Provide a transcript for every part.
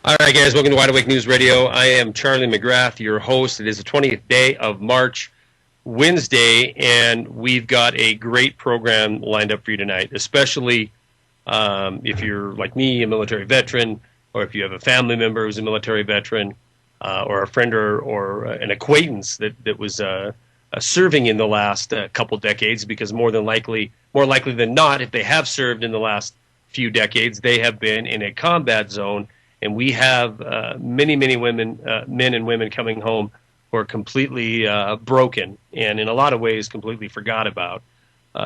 All right, guys, welcome to Wide Awake News Radio. I am Charlie McGrath, your host. It is the 20th day of March, Wednesday, and we've got a great program lined up for you tonight, especially if you're like me, a military veteran, or if you have a family member who's a military veteran, or a friend or an acquaintance that was serving in the last couple decades, because more likely than not, if they have served in the last few decades, they have been in a combat zone. And we have many women, men and women coming home who are completely broken and in a lot of ways completely forgot about.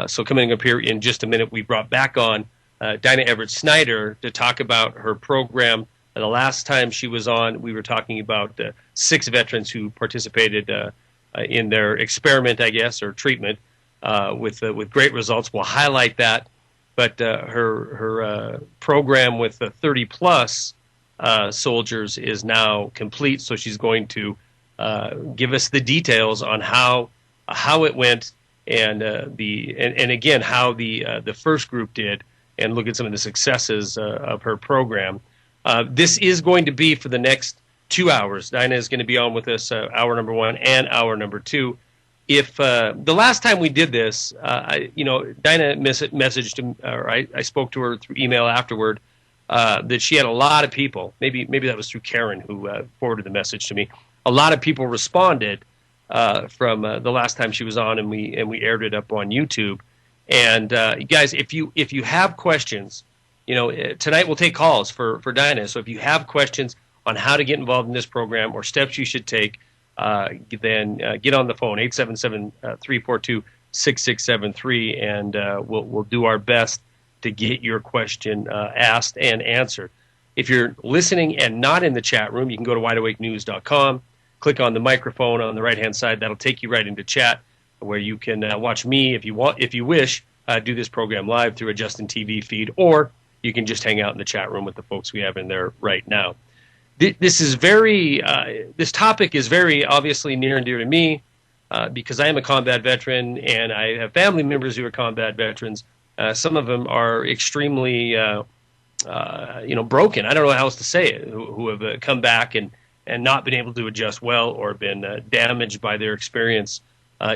So coming up here in just a minute, we brought back on Dinah Everett Snyder to talk about her program. The last time she was on, we were talking about 6 veterans who participated in their experiment, I guess, or treatment with great results. We'll highlight that. But her program with the 30-plus soldiers is now complete, so she's going to give us the details on how it went and again how the first group did, and look at some of the successes of her program. This is going to be for the next 2 hours. Dinah is going to be on with us hour number 1 and hour number 2. If the last time we did this, Dinah messaged, or I spoke to her through email afterward. That she had a lot of people, maybe that was through Karen who forwarded the message to me. A lot of people responded from the last time she was on, and we aired it up on YouTube. And guys, if you have questions, tonight we'll take calls for Dinah. So if you have questions on how to get involved in this program or steps you should take, then get on the phone 877-342-6673, and we'll do our best to get your question asked and answered. If you're listening and not in the chat room, you can go to wideawakenews.com, click on the microphone on the right-hand side. That'll take you right into chat, where you can watch me, if you wish, do this program live through a Justin TV feed, or you can just hang out in the chat room with the folks we have in there right now. This topic is very obviously near and dear to me because I am a combat veteran, and I have family members who are combat veterans. Some of them are extremely, broken. I don't know how else to say it. Who have come back and not been able to adjust well, or been damaged by their experience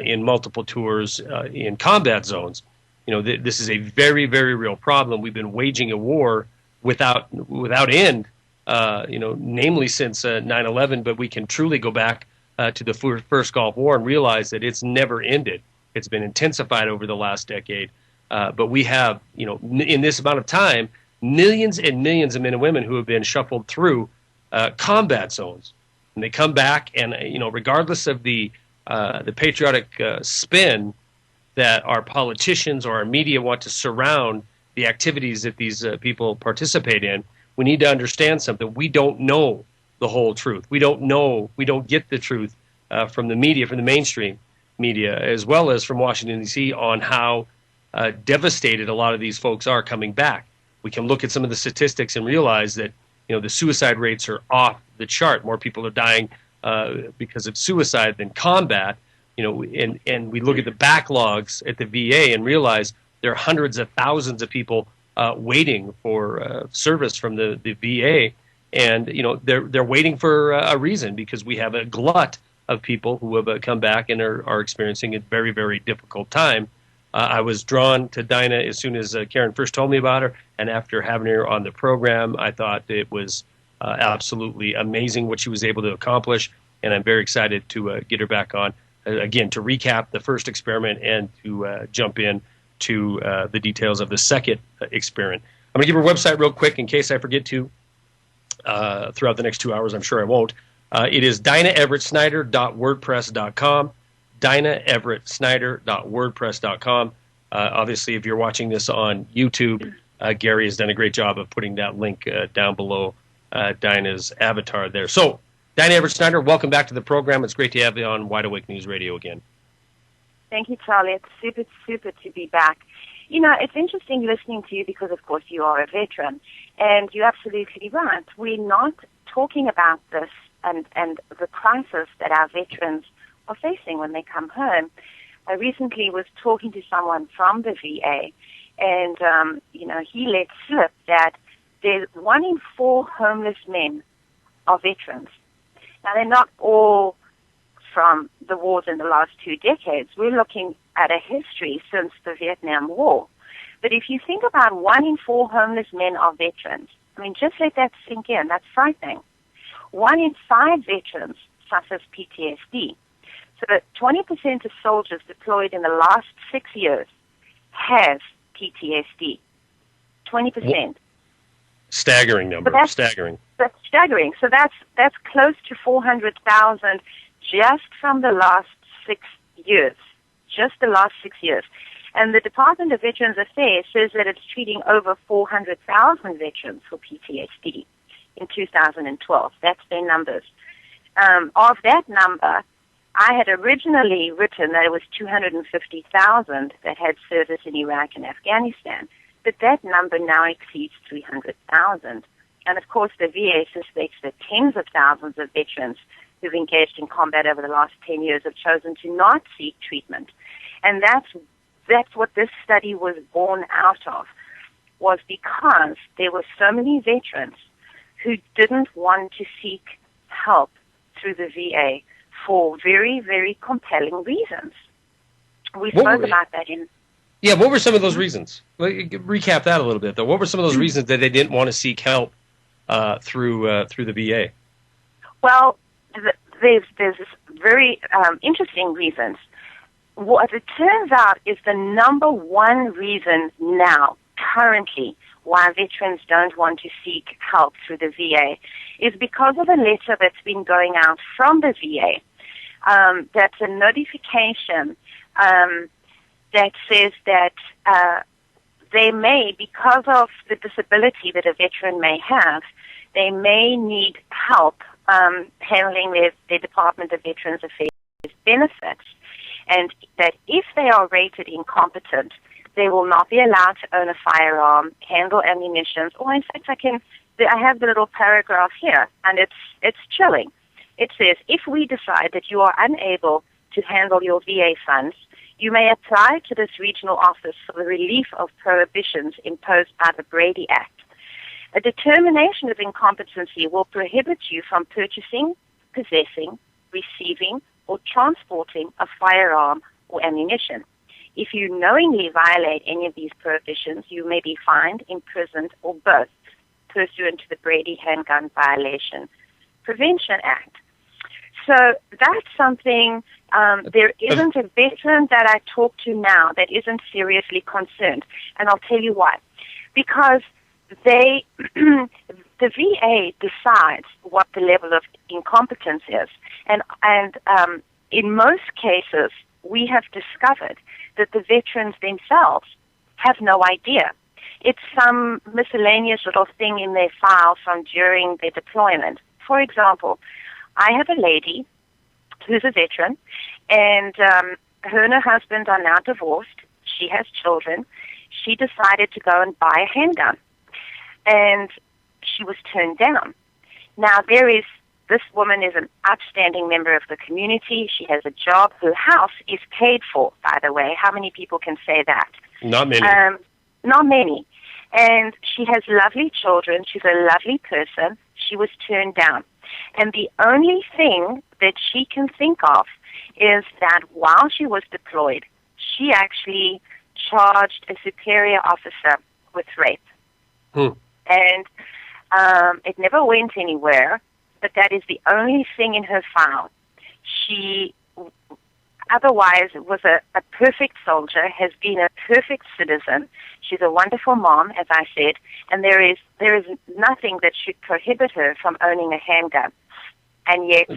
in multiple tours in combat zones. This is a very, very real problem. We've been waging a war without end. Namely since 9/11. But we can truly go back to the first Gulf War and realize that it's never ended. It's been intensified over the last decade. But we have, in this amount of time, millions and millions of men and women who have been shuffled through combat zones. And they come back, and regardless of the patriotic spin that our politicians or our media want to surround the activities that these people participate in, we need to understand something. We don't know the whole truth. We don't get the truth from the media, from the mainstream media, as well as from Washington, D.C., on how devastated a lot of these folks are coming back. We can look at some of the statistics and realize that the suicide rates are off the chart. More people are dying because of suicide than combat. And we look at the backlogs at the VA and realize there are hundreds of thousands of people waiting for service from the VA, and they're waiting for a reason, because we have a glut of people who have come back and are experiencing a very, very difficult time. I was drawn to Dinah as soon as Karen first told me about her, and after having her on the program, I thought it was absolutely amazing what she was able to accomplish, and I'm very excited to get her back on, again, to recap the first experiment and to jump in to the details of the second experiment. I'm going to give her website real quick in case I forget to throughout the next 2 hours. I'm sure I won't. It is DinahEverettSnyder.wordpress.com. DinahEverettSnyder.wordpress.com. Obviously, if you're watching this on YouTube, Gary has done a great job of putting that link down below Dinah's avatar there. So, Dinah Everett Snyder, welcome back to the program. It's great to have you on Wide Awake News Radio again. Thank you, Charlie. It's super to be back. It's interesting listening to you because, of course, you are a veteran, and you're absolutely right. We're not talking about this and the crisis that our veterans are facing when they come home. I recently was talking to someone from the VA, and he let slip that there's 1 in 4 homeless men are veterans. Now, they're not all from the wars in the last 2 decades. We're looking at a history since the Vietnam War. But if you think about 1 in 4 homeless men are veterans, I mean, just let that sink in. That's frightening. 1 in 5 veterans suffers PTSD. So 20% of soldiers deployed in the last 6 years have PTSD. 20%. Staggering number. That's staggering. That's staggering. So that's close to 400,000 just from the last 6 years. Just the last 6 years. And the Department of Veterans Affairs says that it's treating over 400,000 veterans for PTSD in 2012. That's their numbers. Of that number, I had originally written that it was 250,000 that had service in Iraq and Afghanistan, but that number now exceeds 300,000. And of course, the VA suspects that tens of thousands of veterans who've engaged in combat over the last 10 years have chosen to not seek treatment. And that's what this study was born out of, was because there were so many veterans who didn't want to seek help through the VA for very, very compelling reasons. We spoke about that in... Yeah, what were some of those reasons? Recap that a little bit, though. What were some of those reasons that they didn't want to seek help through the VA? Well, there's this very interesting reasons. What it turns out is the number one reason now, currently, why veterans don't want to seek help through the VA is because of a letter that's been going out from the VA. That's a notification that says that they may, because of the disability that a veteran may have, they may need help handling their Department of Veterans Affairs benefits, and that if they are rated incompetent, they will not be allowed to own a firearm, handle ammunition, or in fact, I have the little paragraph here, and it's chilling. It says, if we decide that you are unable to handle your VA funds, you may apply to this regional office for the relief of prohibitions imposed by the Brady Act. A determination of incompetency will prohibit you from purchasing, possessing, receiving, or transporting a firearm or ammunition. If you knowingly violate any of these prohibitions, you may be fined, imprisoned, or both, pursuant to the Brady Handgun Violation Prevention Act. So that's something, there isn't a veteran that I talk to now that isn't seriously concerned. And I'll tell you why. Because the VA decides what the level of incompetence is. And in most cases, we have discovered that the veterans themselves have no idea. It's some miscellaneous little thing in their file from during their deployment. For example, I have a lady who's a veteran, and her and her husband are now divorced. She has children. She decided to go and buy a handgun, and she was turned down. Now, this woman is an outstanding member of the community. She has a job. Her house is paid for, by the way. How many people can say that? Not many. Not many. And she has lovely children. She's a lovely person. She was turned down. And the only thing that she can think of is that while she was deployed, she actually charged a superior officer with rape. And it never went anywhere, but that is the only thing in her file. She otherwise was a perfect soldier, has been a perfect citizen. She's a wonderful mom, as I said, and there is nothing that should prohibit her from owning a handgun, and yet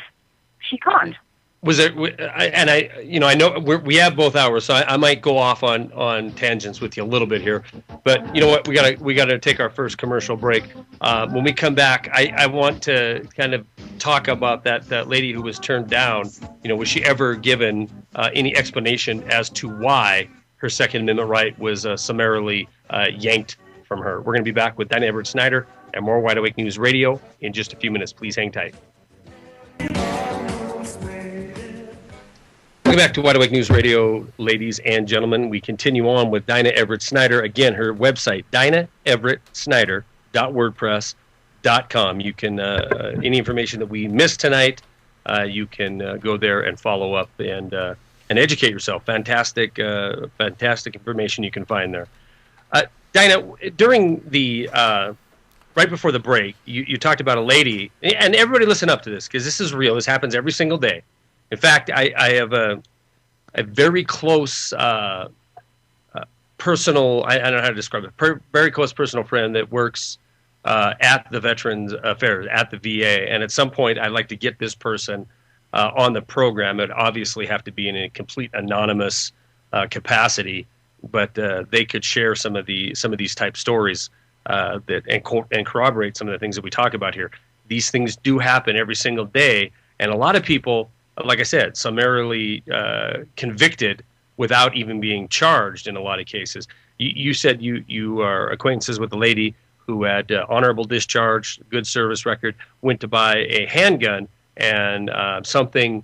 she can't. Was there? And I know we have both hours, so I might go off on tangents with you a little bit here. But you know what? We gotta take our first commercial break. When we come back, I want to kind of talk about that lady who was turned down. You know, was she ever given any explanation as to why her Second Amendment right was summarily yanked from her? We're going to be back with Dinah, Everett, Snyder, and more Wide Awake News Radio in just a few minutes. Please hang tight. Welcome back to Wide Awake News Radio, ladies and gentlemen. We continue on with Dinah Everett Snyder. Again, her website, DinahEverettSnyder.wordpress.com. You can any information that we missed tonight, you can go there and follow up and educate yourself. Fantastic information you can find there. Dinah, during the right before the break, you talked about a lady, and everybody listen up to this because this is real. This happens every single day. In fact, I have a very close personal, I don't know how to describe it, very close personal friend that works at the Veterans Affairs, at the VA. And at some point, I'd like to get this person on the program. It would obviously have to be in a complete anonymous capacity, but they could share some of these type stories and corroborate some of the things that we talk about here. These things do happen every single day. And a lot of people, like I said, summarily convicted without even being charged in a lot of cases. You said you are acquaintances with a lady who had honorable discharge, good service record, went to buy a handgun and something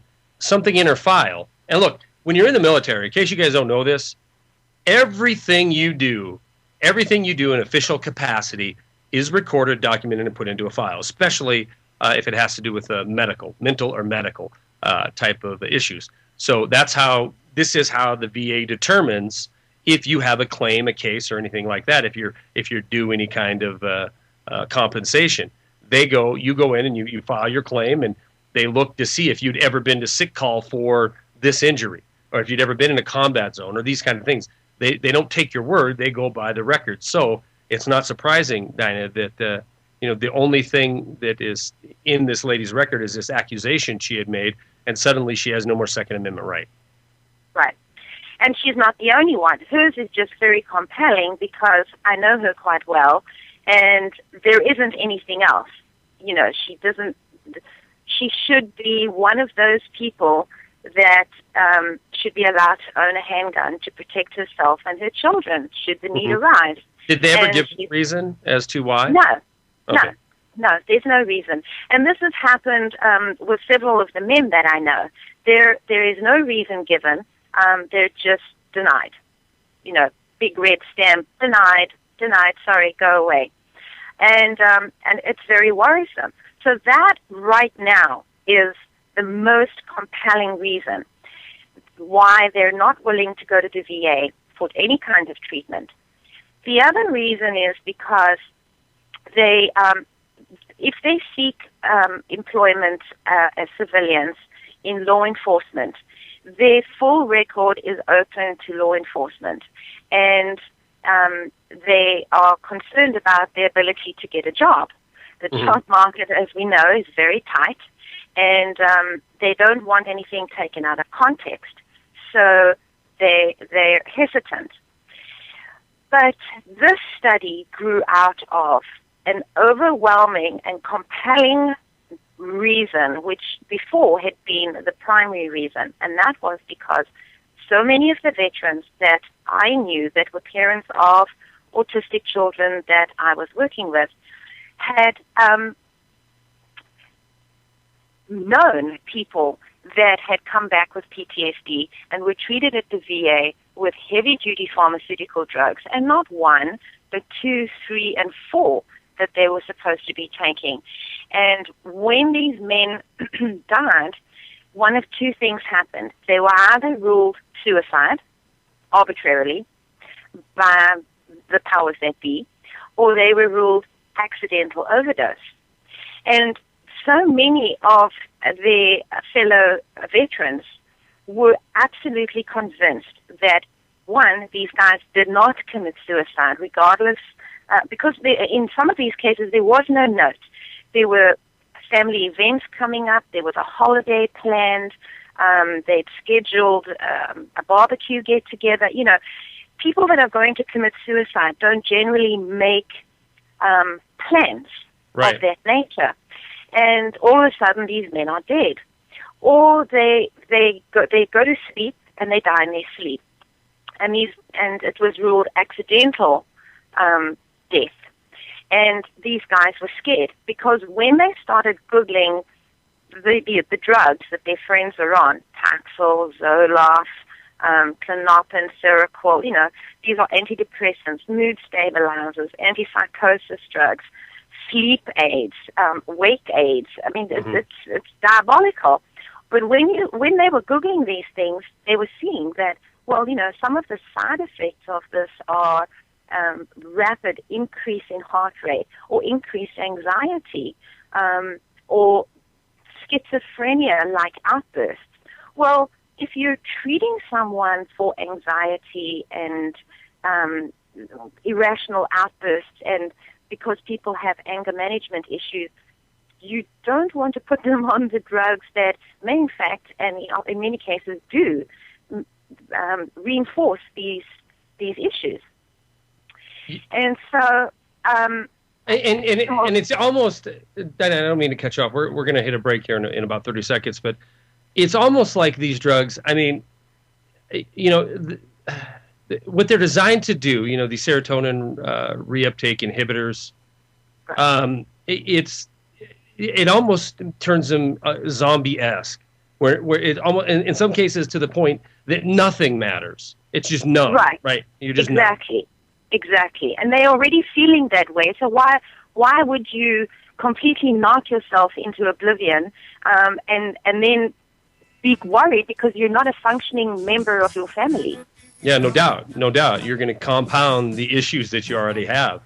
in her file. And look, when you're in the military, in case you guys don't know this, everything you do in official capacity is recorded, documented, and put into a file, especially if it has to do with mental or medical type of issues. So this is how the VA determines if you have a claim, a case, or anything like that. If you're due any kind of compensation, you go in and you file your claim, and they look to see if you'd ever been to sick call for this injury, or if you'd ever been in a combat zone, or these kind of things. They don't take your word; they go by the records. So it's not surprising, Dinah, that the only thing that is in this lady's record is this accusation she had made, and suddenly she has no more Second Amendment right. Right. And she's not the only one. Hers is just very compelling because I know her quite well, and there isn't anything else. She should be one of those people that should be allowed to own a handgun to protect herself and her children should the need arise. Did they ever give a reason as to why? No. Okay. No, there's no reason. And this has happened with several of the men that I know. There is no reason given. They're just denied. Big red stamp, denied, sorry, go away. And it's very worrisome. So that right now is the most compelling reason why they're not willing to go to the VA for any kind of treatment. The other reason is because they, if they seek employment as civilians in law enforcement, their full record is open to law enforcement, and they are concerned about their ability to get a job. The job market, as we know, is very tight, and they don't want anything taken out of context, so they're hesitant. But this study grew out of an overwhelming and compelling reason, which before had been the primary reason, and that was because so many of the veterans that I knew that were parents of autistic children that I was working with had known people that had come back with PTSD and were treated at the VA with heavy-duty pharmaceutical drugs, and not one, but 2, 3, and 4 that they were supposed to be taking. And when these men died, one of two things happened. They were either ruled suicide arbitrarily by the powers that be, or they were ruled accidental overdose. And so many of their fellow veterans were absolutely convinced that, one, these guys did not commit suicide, regardless, because in some of these cases there was no note. There were family events coming up, there was a holiday planned, they'd scheduled a barbecue get-together. People that are going to commit suicide don't generally make plans of that nature. And all of a sudden, these men are dead, or they go to sleep and they die in their sleep, and it was ruled accidental death. And these guys were scared because when they started googling the drugs that their friends were on, Paxil, Zoloft, Clonopin, Seroquel, these are antidepressants, mood stabilizers, antipsychosis drugs. sleep aids, wake aids. I mean, it's diabolical. But when they were Googling these things, they were seeing that, well, some of the side effects of this are rapid increase in heart rate or increased anxiety or schizophrenia-like outbursts. Well, if you're treating someone for anxiety and irrational outbursts and because people have anger management issues, you don't want to put them on the drugs that may, in fact, and in many cases do, reinforce these issues. And so... and it's almost, Dinah, I don't mean to cut you off. We're going to hit a break here in about 30 seconds, but it's almost like these drugs, I mean, what they're designed to do, these serotonin reuptake inhibitors, it almost turns them zombie-esque, where it almost, in some cases, to the point that nothing matters. It's just numb, right? You just Exactly, and they're already feeling that way. So why would you completely knock yourself into oblivion and then be worried because you're not a functioning member of your family? Yeah, no doubt. You're going to compound the issues that you already have.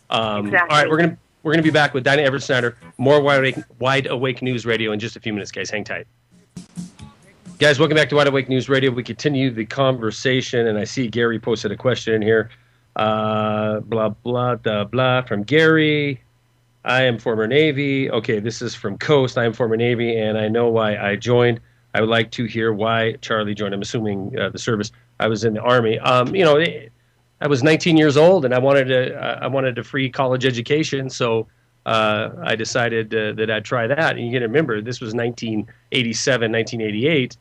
Exactly. All right, we're going to be back with Dinah, Everett, Snyder. More Wide Awake News Radio in just a few minutes, guys. Hang tight. Guys, welcome back to Wide Awake News Radio. We continue the conversation, and I see Gary posted a question in here. Blah, blah, blah, blah, from Gary. I am former Navy. Okay, this is from Coast. I am former Navy, and I know why I joined. I would like to hear why Charlie joined. I'm assuming the service. I was in the Army. I was 19 years old, and I wanted a free college education, so I decided that I'd try that. And you got to remember, this was 1987, 1988.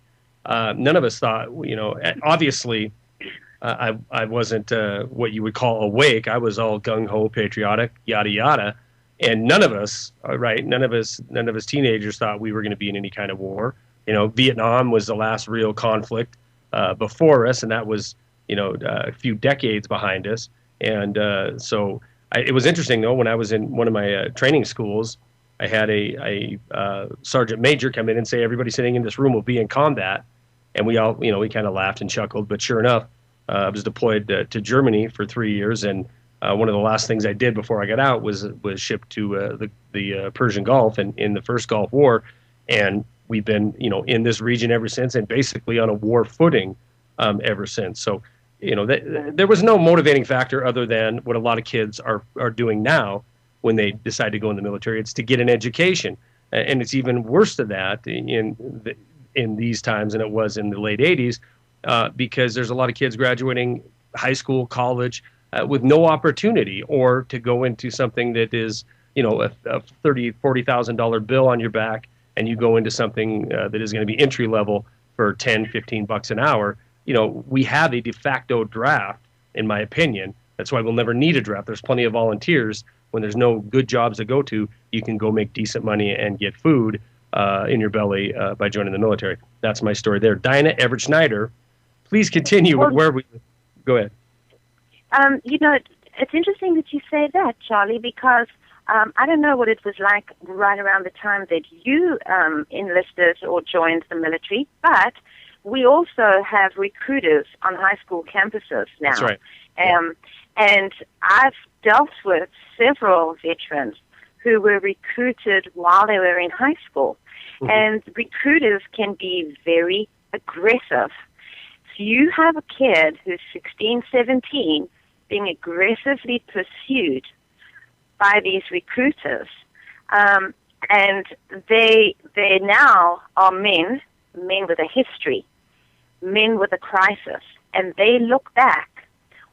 None of us thought, obviously, I wasn't what you would call awake. I was all gung-ho, patriotic, yada, yada. And none of us teenagers thought we were going to be in any kind of war. Vietnam was the last real conflict before us, and that was, a few decades behind us. And so it was interesting, though, when I was in one of my training schools, I had a sergeant major come in and say, everybody sitting in this room will be in combat. And we all, we kind of laughed and chuckled. But sure enough, I was deployed to Germany for 3 years. And one of the last things I did before I got out was shipped to the Persian Gulf and in the first Gulf War. And we've been, in this region ever since, and basically on a war footing ever since. So, there was no motivating factor other than what a lot of kids are doing now when they decide to go in the military. It's to get an education, and it's even worse than that in these times than it was in the late 80s, because there's a lot of kids graduating high school, college, with no opportunity, or to go into something that is, a $30,000-$40,000 bill on your back, and you go into something that is going to be entry level for $10-$15 an hour. We have a de facto draft, in my opinion. That's why we'll never need a draft. There's plenty of volunteers. When there's no good jobs to go to, you can go make decent money and get food in your belly by joining the military. That's my story there. Dinah, Everett, Snyder, please continue with where we... Go ahead. It's interesting that you say that, Charlie, because I don't know what it was like right around the time that you enlisted or joined the military, but we also have recruiters on high school campuses now. That's right. And I've dealt with several veterans who were recruited while they were in high school. Mm-hmm. And recruiters can be very aggressive. So you have a kid who's 16, 17 being aggressively pursued by these recruiters. And they now are men with a history, men with a crisis. And they look back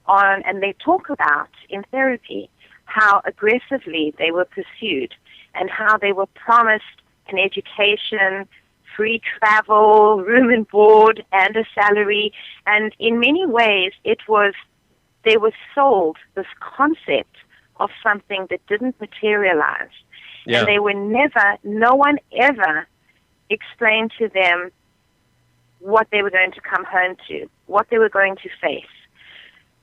on, and they talk about in therapy how aggressively they were pursued and how they were promised an education, free travel, room and board, and a salary. And in many ways, they were sold this concept of something that didn't materialize. Yeah. And no one ever explained to them what they were going to come home to, what they were going to face.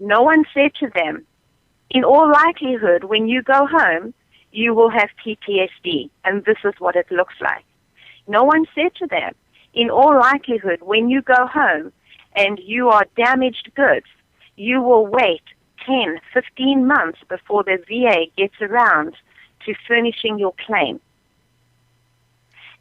No one said to them, in all likelihood, when you go home, you will have PTSD, and this is what it looks like. No one said to them, in all likelihood, when you go home and you are damaged goods, you will wait 10, 15 months before the VA gets around to furnishing your claim.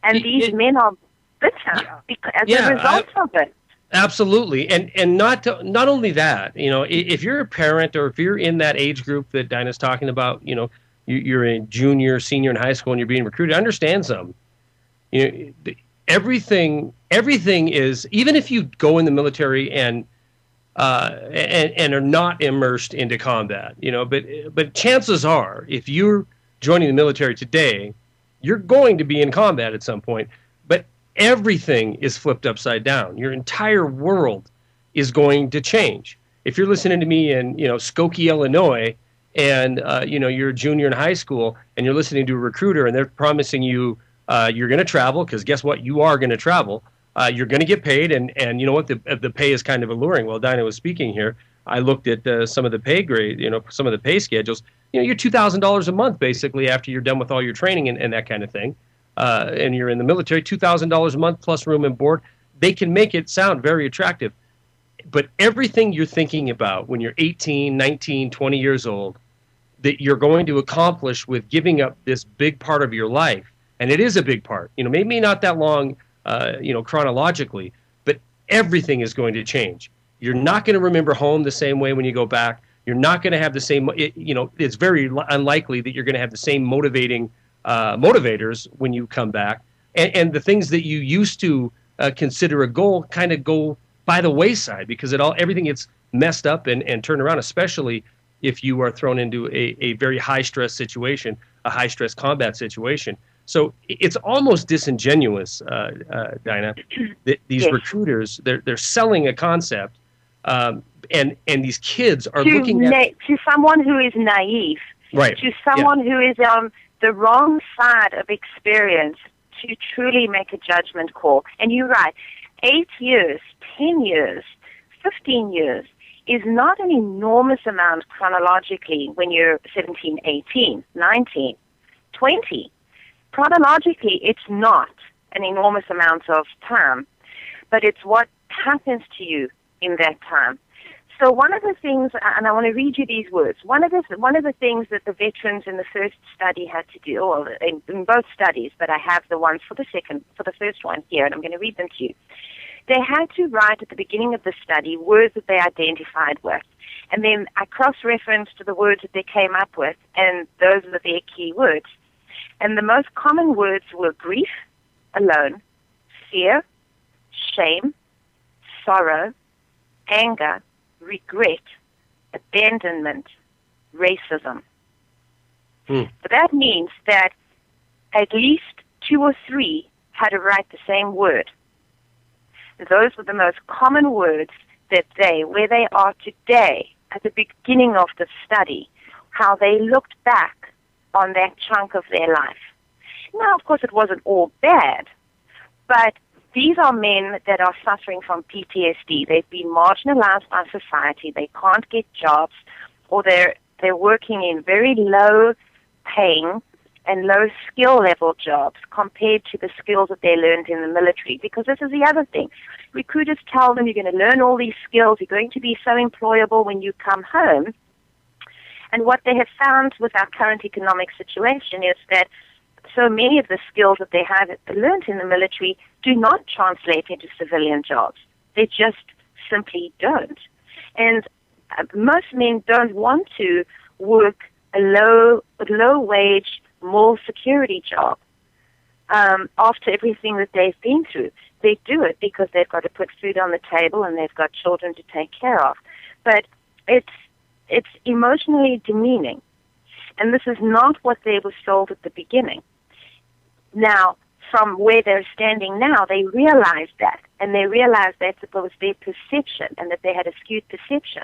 And these men are bitter as a result of it. Absolutely, and not only that, if you're a parent or if you're in that age group that Dinah's talking about, you're a junior, senior in high school and you're being recruited, understand something. Everything is, even if you go in the military and are not immersed into combat, but chances are, if you're joining the military today, you're going to be in combat at some point. But everything is flipped upside down. Your entire world is going to change. If you're listening to me in, Skokie, Illinois, and, you're a junior in high school and you're listening to a recruiter and they're promising you you're going to travel, because guess what? You are going to travel. You're going to get paid. And you know what? The pay is kind of alluring. While Dinah was speaking here, I looked at some of the pay grade, some of the pay schedules. You're $2,000 a month, basically, after you're done with all your training and that kind of thing. And you're in the military, $2,000 a month plus room and board. They can make it sound very attractive. But everything you're thinking about when you're 18, 19, 20 years old, that you're going to accomplish with giving up this big part of your life, and it is a big part, maybe not that long, chronologically, but everything is going to change. You're not going to remember home the same way when you go back. You're not going to have the same, it's very unlikely that you're going to have the same motivators when you come back. And the things that you used to consider a goal kind of go by the wayside, because everything gets messed up and turned around, especially if you are thrown into a very high-stress situation, a high-stress combat situation. So it's almost disingenuous, Dinah, that these recruiters, they're selling a concept, and these kids are looking at... To someone who is naive, right? To someone who is on the wrong side of experience to truly make a judgment call. And you're right, 8 years, 10 years, 15 years is not an enormous amount chronologically when you're 17, 18, 19, 20. Chronologically, it's not an enormous amount of time, but it's what happens to you in that time. So one of the things, and I want to read you these words, one of the things that the veterans in the first study had to do, or in both studies, but I have the ones for the first one here, and I'm going to read them to you. They had to write at the beginning of the study words that they identified with. And then I cross-referenced to the words that they came up with, and those are their key words. And the most common words were grief, alone, fear, shame, sorrow, anger, regret, abandonment, racism. But that means that at least 2 or 3 had to write the same word. Those were the most common words that where they are today, at the beginning of the study, how they looked back on that chunk of their life. Now, of course, it wasn't all bad, but these are men that are suffering from PTSD. They've been marginalized by society. They can't get jobs, or they're working in very low paying and low skill level jobs compared to the skills that they learned in the military. Because this is the other thing. Recruiters tell them you're going to learn all these skills, you're going to be so employable when you come home. And what they have found with our current economic situation is that so many of the skills that they have learned in the military do not translate into civilian jobs. They just simply don't. And most men don't want to work a low wage, more security job after everything that they've been through. They do it because they've got to put food on the table and they've got children to take care of. But it's emotionally demeaning. And this is not what they were sold at the beginning. Now, from where they're standing now, they realize that. And they realize that it was their perception and that they had a skewed perception.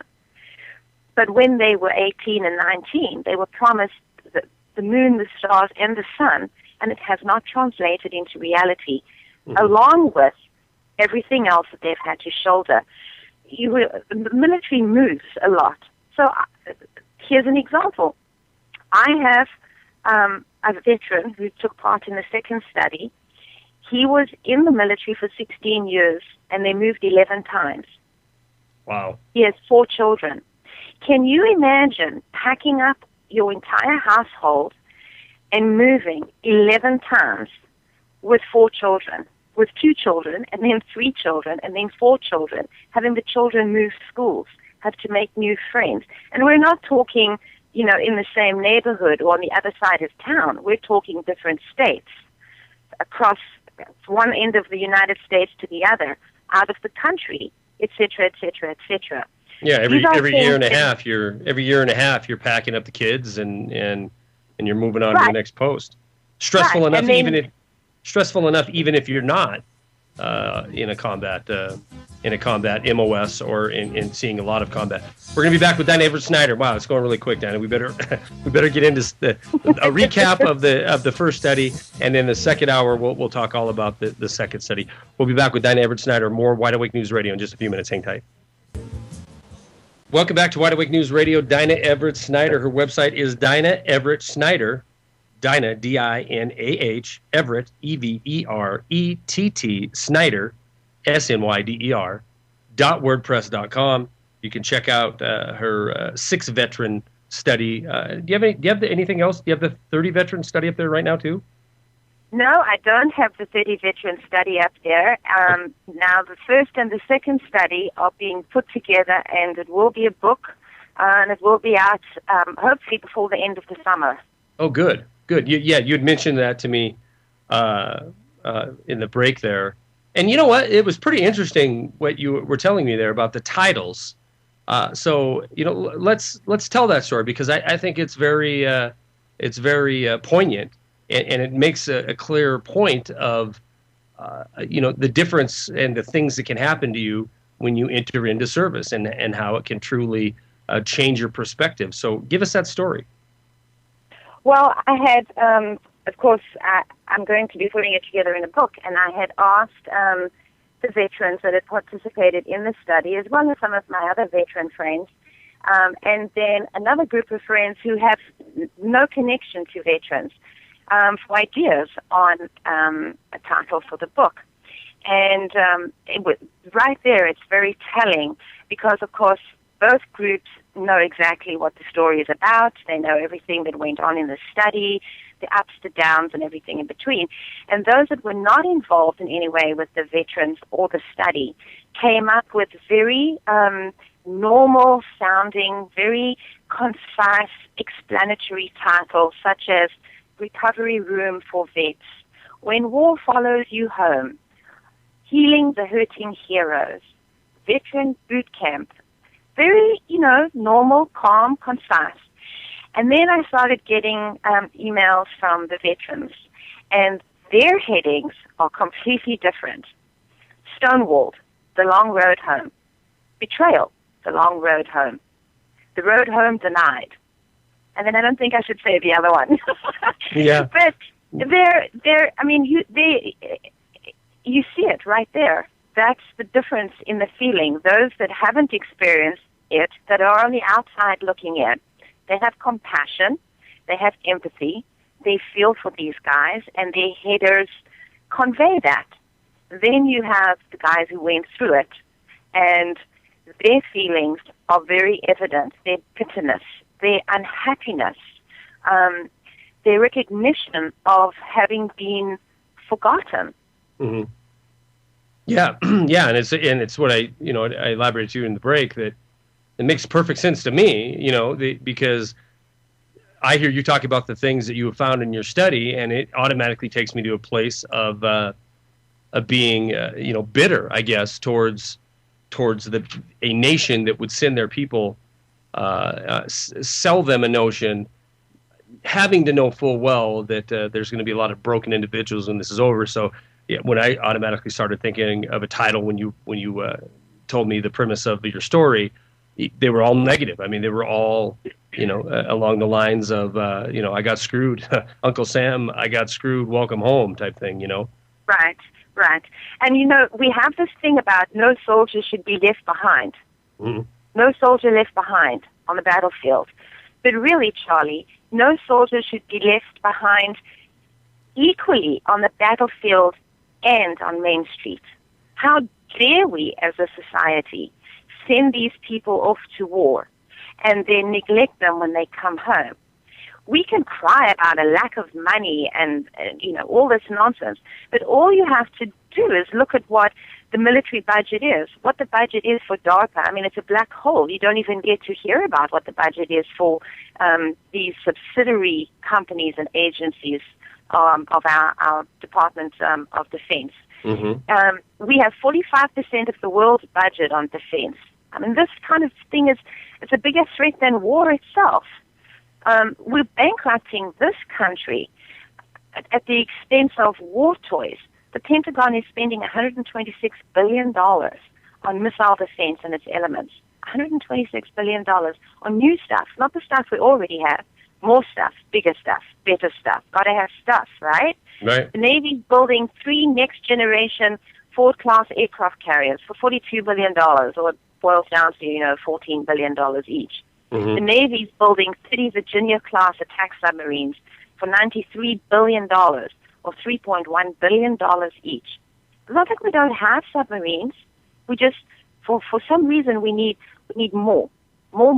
But when they were 18 and 19, they were promised the moon, the stars, and the sun, and it has not translated into reality, along with everything else that they've had to shoulder. The military moves a lot. So here's an example. I have a veteran who took part in the second study. He was in the military for 16 years, and they moved 11 times. Wow. He has 4 children. Can you imagine packing up your entire household and moving 11 times with 4 children, with 2 children, and then 3 children, and then 4 children, having the children move schools, have to make new friends? And we're not talking, in the same neighborhood or on the other side of town. We're talking different states, across one end of the United States to the other, out of the country, et cetera, et cetera, et cetera. Yeah, every year and a half, you're packing up the kids and you're moving on to the next post. Stressful enough, even if you're not in a combat MOS or in seeing a lot of combat. We're going to be back with Dinah Everett Snyder. Wow, it's going really quick, Dinah. We better get into a recap of the first study, and then the second hour we'll talk all about the second study. We'll be back with Dinah Everett Snyder. More Wide Awake News Radio in just a few minutes. Hang tight. Welcome back to Wide Awake News Radio. Dinah Everett Snyder. Her website is Dinah Everett Snyder. Dinah, D-I-N-A-H, Everett, E-V-E-R-E-T-T, Snyder, S-N-Y-D-E-R, .wordpress.com. You can check out her 6 veteran study. Do you have anything else? Do you have the 30 veteran study up there right now too? No, I don't have the 30 veteran study up there. Now, the first and the second study are being put together, and it will be a book, and it will be out hopefully before the end of the summer. Oh, good. You'd mentioned that to me in the break there. And you know what? It was pretty interesting what you were telling me there about the titles. So let's tell that story, because I think it's very poignant, and it makes a clear point of the difference and the things that can happen to you when you enter into service, and how it can truly change your perspective. So give us that story. Well, I had, of course, I'm going to be putting it together in a book, and I had asked the veterans that had participated in the study, as well as some of my other veteran friends, and then another group of friends who have no connection to veterans, for ideas on a title for the book. And right there, it's very telling, because, of course, both groups know exactly what the story is about. They know everything that went on in the study, the ups, the downs, and everything in between. And those that were not involved in any way with the veterans or the study came up with very normal sounding, very concise, explanatory titles, such as Recovery Room for Vets, When War Follows You Home, Healing the Hurting Heroes, Veteran Boot Camp. Very, normal, calm, concise. And then I started getting emails from the veterans, and their headings are completely different. Stonewalled, The Long Road Home. Betrayal, The Long Road Home. The Road Home Denied. And then I don't think I should say the other one. Yeah. But you see it right there. That's the difference in the feeling. Those that haven't experienced it, that are on the outside looking in, they have compassion, they have empathy, they feel for these guys, and their headers convey that. Then you have the guys who went through it, and their feelings are very evident, their bitterness, their unhappiness, their recognition of having been forgotten. Mm-hmm. Yeah, and it's what I elaborated to you in the break, that it makes perfect sense to me, because I hear you talk about the things that you have found in your study, and it automatically takes me to a place of being, bitter, I guess, towards a nation that would send their people, sell them a notion, having to know full well that there's going to be a lot of broken individuals when this is over. So, yeah, when I automatically started thinking of a title when you told me the premise of your story, they were all negative. I mean, they were all, along the lines of, I got screwed, Uncle Sam, I got screwed, welcome home type thing, Right. And, we have this thing about no soldier should be left behind. Mm-hmm. No soldier left behind on the battlefield. But really, Charlie, no soldier should be left behind equally on the battlefield and on Main Street. How dare we as a society send these people off to war and then neglect them when they come home? We can cry about a lack of money and all this nonsense, but all you have to do is look at what the military budget is, what the budget is for DARPA. I mean, it's a black hole. You don't even get to hear about what the budget is for these subsidiary companies and agencies of our Department of Defense. Mm-hmm. We have 45% of the world's budget on defense. I mean, this kind of thing it's a bigger threat than war itself. We're bankrupting this country at the expense of war toys. The Pentagon is spending $126 billion on missile defense and its elements. $126 billion on new stuff, not the stuff we already have. More stuff, bigger stuff, better stuff. Got to have stuff, right? Right. The Navy's building 3 next-generation Ford-class aircraft carriers for $42 billion, or it boils down to, $14 billion each. Mm-hmm. The Navy's building 30 Virginia-class attack submarines for $93 billion, or $3.1 billion each. It's not like we don't have submarines. We just, for some reason, we need more. More,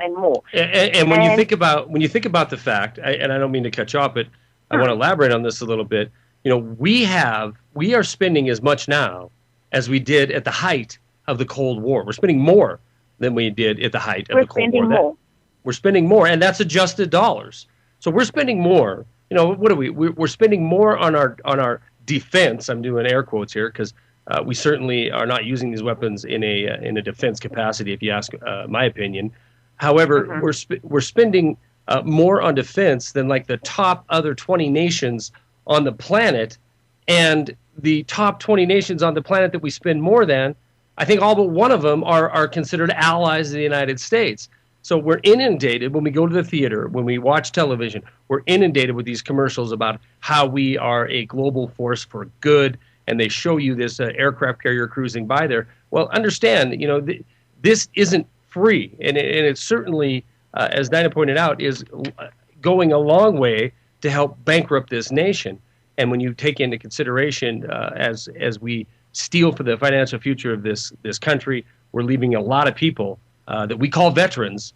and more. And when you think about the fact, and I don't mean to cut you off, but I want to elaborate on this a little bit. We are spending as much now as we did at the height of the Cold War. We're spending more than we did at the height of the Cold War. More. We're spending more, and that's adjusted dollars. So we're spending more. What are we? We're spending more on our defense. I'm doing air quotes here because we certainly are not using these weapons in a defense capacity, if you ask my opinion. However, mm-hmm. we're spending more on defense than like the top other 20 nations on the planet, and the top 20 nations on the planet that we spend more than, I think all but one of them are considered allies of the United States. So we're inundated when we go to the theater, when we watch television, we're inundated with these commercials about how we are a global force for good, and they show you this aircraft carrier cruising by there. Well, understand, this isn't free, and it certainly, as Dinah pointed out, is going a long way to help bankrupt this nation. And when you take into consideration, as we steal for the financial future of this country, we're leaving a lot of people that we call veterans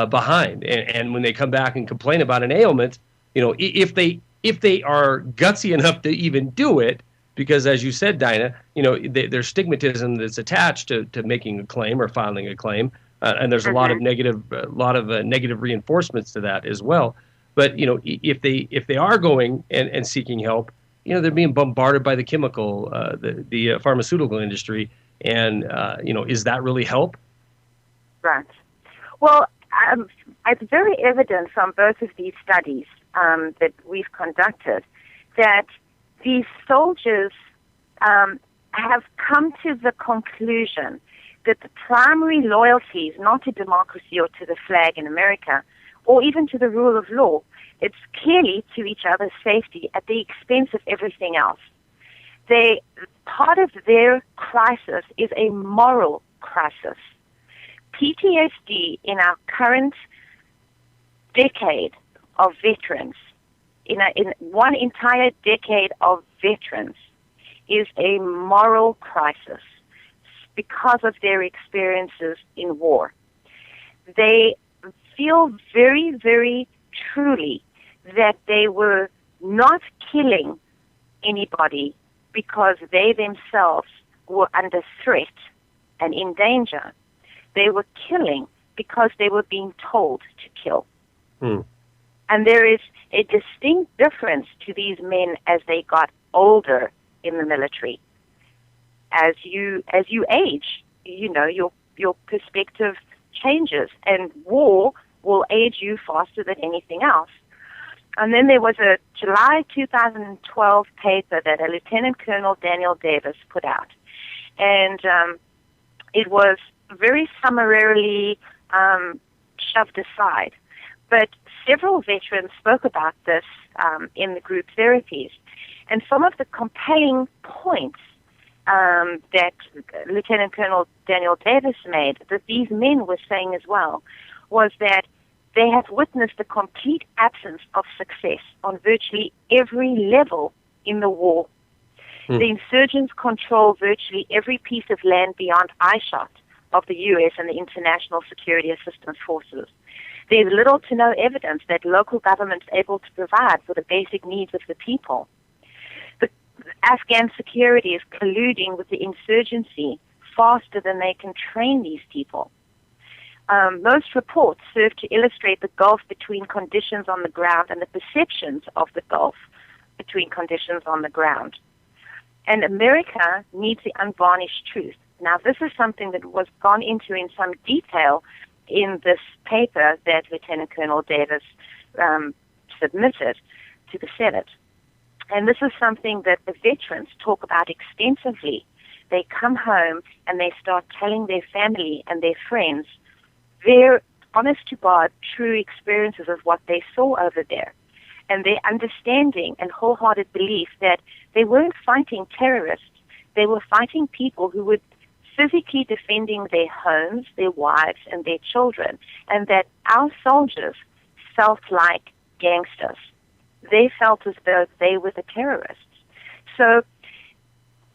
behind. And when they come back and complain about an ailment, if they are gutsy enough to even do it, because as you said, Dinah, there's stigmatism that's attached to making a claim or filing a claim, and there's a lot of negative reinforcements to that as well. But if they are going and seeking help, they're being bombarded by the chemical, the pharmaceutical industry, and is that really help? Right. Well, it's very evident from both of these studies that we've conducted that these soldiers have come to the conclusion that the primary loyalty is not to democracy or to the flag in America, or even to the rule of law. It's clearly to each other's safety at the expense of everything else. Part of their crisis is a moral crisis. PTSD in our current decade of veterans, in one entire decade of veterans, is a moral crisis because of their experiences in war. They feel very, very truly that they were not killing anybody because they themselves were under threat and in danger. They were killing because they were being told to kill. And there is a distinct difference to these men as they got older in the military. As you age, your perspective changes, and war will age you faster than anything else. And then there was a July 2012 paper that a Lieutenant Colonel Daniel Davis put out. And it was very summarily shoved aside. But several veterans spoke about this in the group therapies. And some of the compelling points that Lieutenant Colonel Daniel Davis made, that these men were saying as well, was that they have witnessed the complete absence of success on virtually every level in the war. The insurgents control virtually every piece of land beyond eyeshot of the U.S. and the international security assistance forces. There's little to no evidence that local governments are able to provide for the basic needs of the people. The Afghan security is colluding with the insurgency faster than they can train these people. Most reports serve to illustrate the gulf between conditions on the ground and the perceptions of the gulf between conditions on the ground. And America needs the unvarnished truth. Now, this is something that was gone into in some detail in this paper that Lieutenant Colonel Davis submitted to the Senate. And this is something that the veterans talk about extensively. They come home and they start telling their family and their friends their honest-to-God true experiences of what they saw over there, and their understanding and wholehearted belief that they weren't fighting terrorists, they were fighting people who were physically defending their homes, their wives, and their children, and that our soldiers felt like gangsters. They felt as though they were the terrorists. So,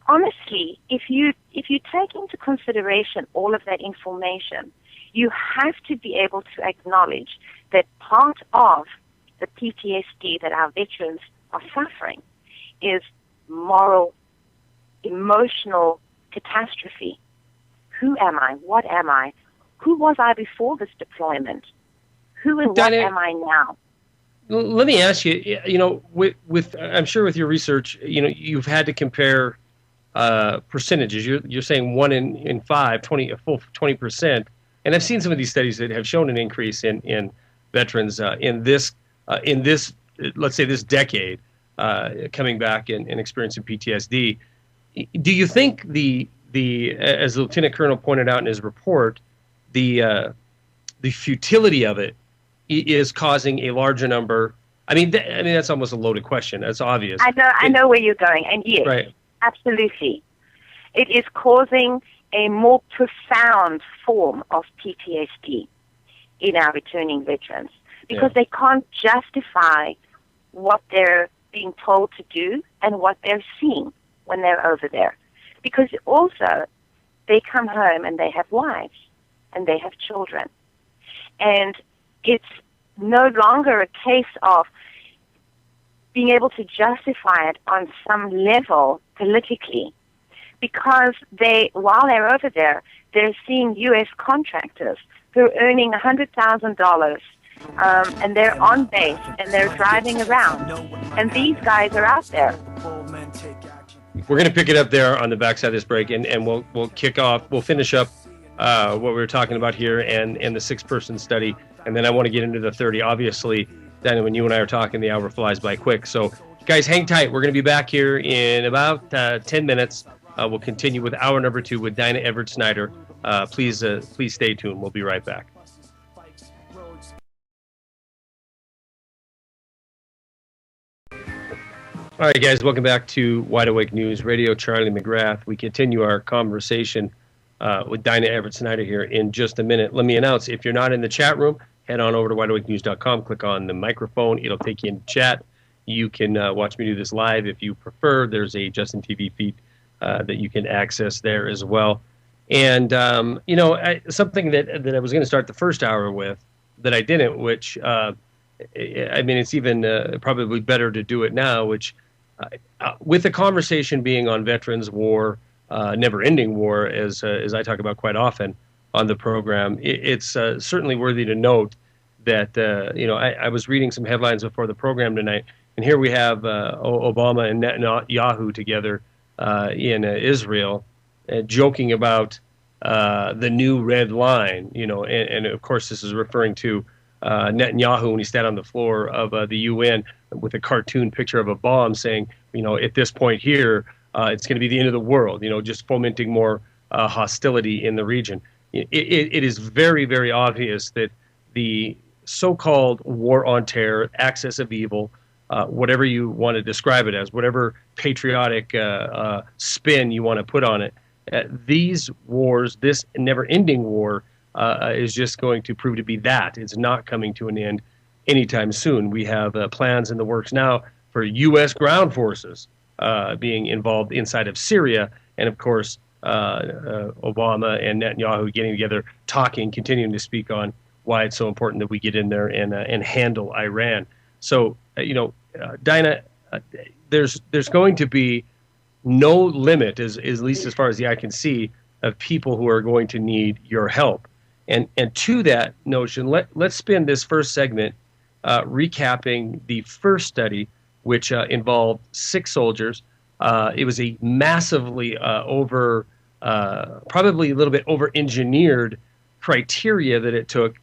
honestly, if you take into consideration all of that information, you have to be able to acknowledge that part of the PTSD that our veterans are suffering is moral, emotional catastrophe. Who am I? What am I? Who was I before this deployment? Who and what am I now? Let me ask you, with I'm sure with your research, you've had to compare percentages. You're saying 1 in 5, 20, a full 20%. And I've seen some of these studies that have shown an increase in veterans in this, let's say, this decade, coming back and experiencing PTSD. Do you think the as the Lieutenant Colonel pointed out in his report, the futility of it is causing a larger number? I mean, that's almost a loaded question. That's obvious. I know where you're going, and yes, right. Absolutely, it is causing a more profound form of PTSD in our returning veterans because they can't justify what they're being told to do and what they're seeing when they're over there. Because also, they come home and they have wives and they have children. And it's no longer a case of being able to justify it on some level politically, because while they're over there, they're seeing U.S. contractors who are earning $100,000, and they're on base and they're driving around, and these guys are out there. We're going to pick it up there on the backside of this break, and we'll kick off. We'll finish up what we were talking about here and the 6-person study, and then I want to get into the 30. Obviously, Dinah, when you and I are talking, the hour flies by quick. So, guys, hang tight. We're going to be back here in about 10 minutes. We'll continue with hour number 2 with Dinah Everett Snyder. Please stay tuned. We'll be right back. All right, guys, welcome back to Wide Awake News Radio. Charlie McGrath. We continue our conversation with Dinah Everett Snyder here in just a minute. Let me announce, if you're not in the chat room, head on over to wideawakenews.com, click on the microphone. It'll take you into chat. You can watch me do this live if you prefer. There's a Justin TV feed that you can access there as well. And, something that I was going to start the first hour with that I didn't, which, it's even probably better to do it now, which with the conversation being on veterans war, never-ending war, as I talk about quite often on the program, it's certainly worthy to note that, I was reading some headlines before the program tonight, and here we have Obama and Netanyahu together in Israel, joking about the new red line, and of course this is referring to Netanyahu when he sat on the floor of the U.N. with a cartoon picture of a bomb saying, at this point here, it's going to be the end of the world, just fomenting more hostility in the region. It is very, very obvious that the so-called war on terror, axis of evil, whatever you want to describe it as, whatever patriotic spin you want to put on it, these wars, this never-ending war, is just going to prove to be that. It's not coming to an end anytime soon. We have plans in the works now for U.S. ground forces being involved inside of Syria, and of course, Obama and Netanyahu getting together, talking, continuing to speak on why it's so important that we get in there and handle Iran. So, Dinah, there's going to be no limit, at least as far as the eye can see, of people who are going to need your help. And to that notion, let's spend this first segment recapping the first study, which involved 6 soldiers. It was a massively probably a little bit over-engineered criteria that it took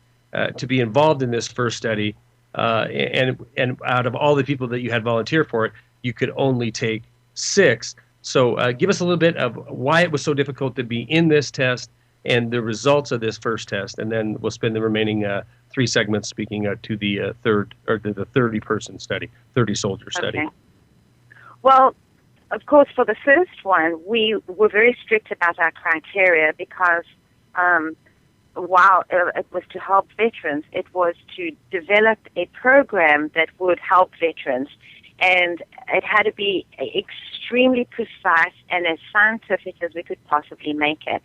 to be involved in this first study. And out of all the people that you had volunteer for it, you could only take 6. So give us a little bit of why it was so difficult to be in this test and the results of this first test, and then we'll spend the remaining 3 segments speaking to the third, or the 30-person study, 30-soldier study. Okay. Well, of course, for the first one, we were very strict about our criteria because while it was to help veterans, it was to develop a program that would help veterans. And it had to be extremely precise and as scientific as we could possibly make it.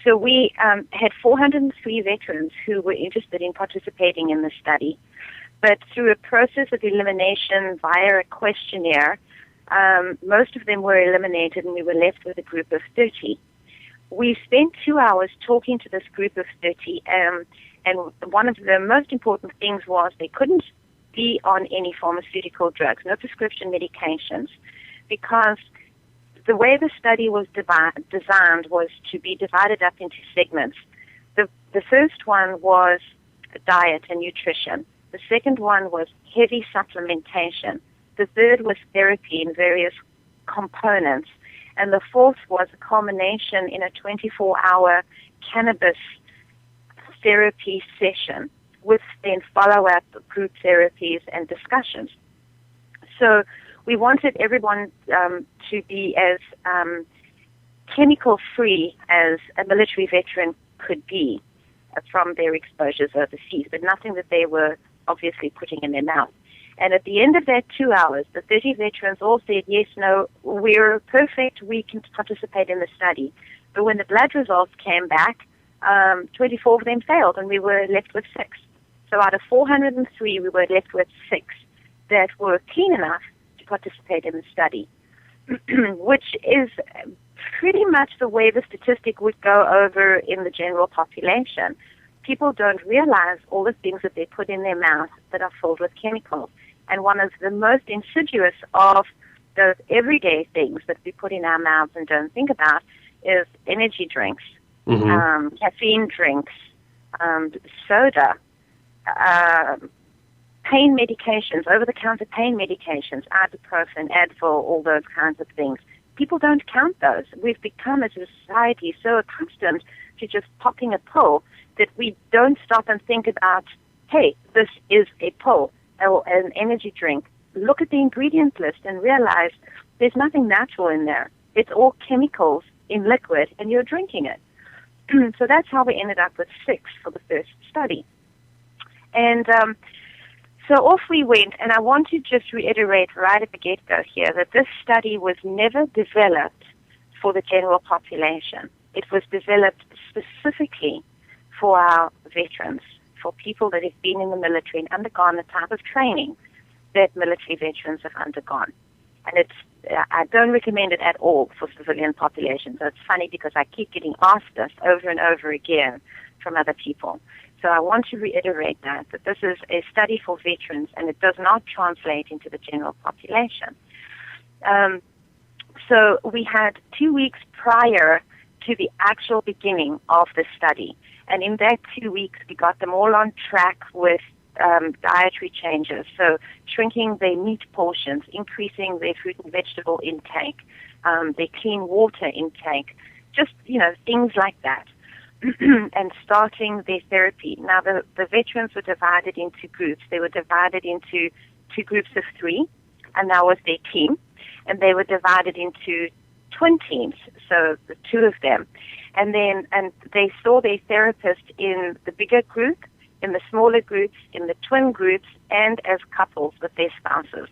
So we had 403 veterans who were interested in participating in the study. But through a process of elimination via a questionnaire, most of them were eliminated and we were left with a group of 30. We spent 2 hours talking to this group of 30, and one of the most important things was they couldn't be on any pharmaceutical drugs, no prescription medications, because the way the study was designed was to be divided up into segments. The first one was diet and nutrition. The second one was heavy supplementation. The third was therapy in various components. And the fourth was a culmination in a 24-hour cannabis therapy session with then follow-up group therapies and discussions. So we wanted everyone to be as chemical-free as a military veteran could be from their exposures overseas, but nothing that they were obviously putting in their mouth. And at the end of that 2 hours, the 30 veterans all said, yes, no, we're perfect, we can participate in the study. But when the blood results came back, 24 of them failed, and we were left with 6. So out of 403, we were left with 6 that were clean enough to participate in the study, which is pretty much the way the statistic would go over in the general population. People don't realize all the things that they put in their mouth that are filled with chemicals. And one of the most insidious of those everyday things that we put in our mouths and don't think about is energy drinks, caffeine drinks, soda, pain medications, over-the-counter pain medications, ibuprofen, Advil, all those kinds of things. People don't count those. We've become as a society so accustomed to just popping a pill that we don't stop and think about, hey, this is a pill or an energy drink. Look at the ingredient list and realize there's nothing natural in there. It's all chemicals in liquid, and you're drinking it. So that's how we ended up with 6 for the first study. And so off we went, and I want to just reiterate right at the get-go here that this study was never developed for the general population. It was developed specifically for our veterans, for people that have been in the military and undergone the type of training that military veterans have undergone. And I don't recommend it at all for civilian populations. It's funny because I keep getting asked this over and over again from other people. So I want to reiterate that this is a study for veterans and it does not translate into the general population. So we had 2 weeks prior to the actual beginning of the study. And in that 2 weeks, we got them all on track with dietary changes. So shrinking their meat portions, increasing their fruit and vegetable intake, their clean water intake, just, things like that. And starting their therapy. Now, the veterans were divided into groups. They were divided into 2 groups of 3, and that was their team. And they were divided into twin teams, so the two of them. And they saw their therapist in the bigger group, in the smaller groups, in the twin groups, and as couples with their spouses.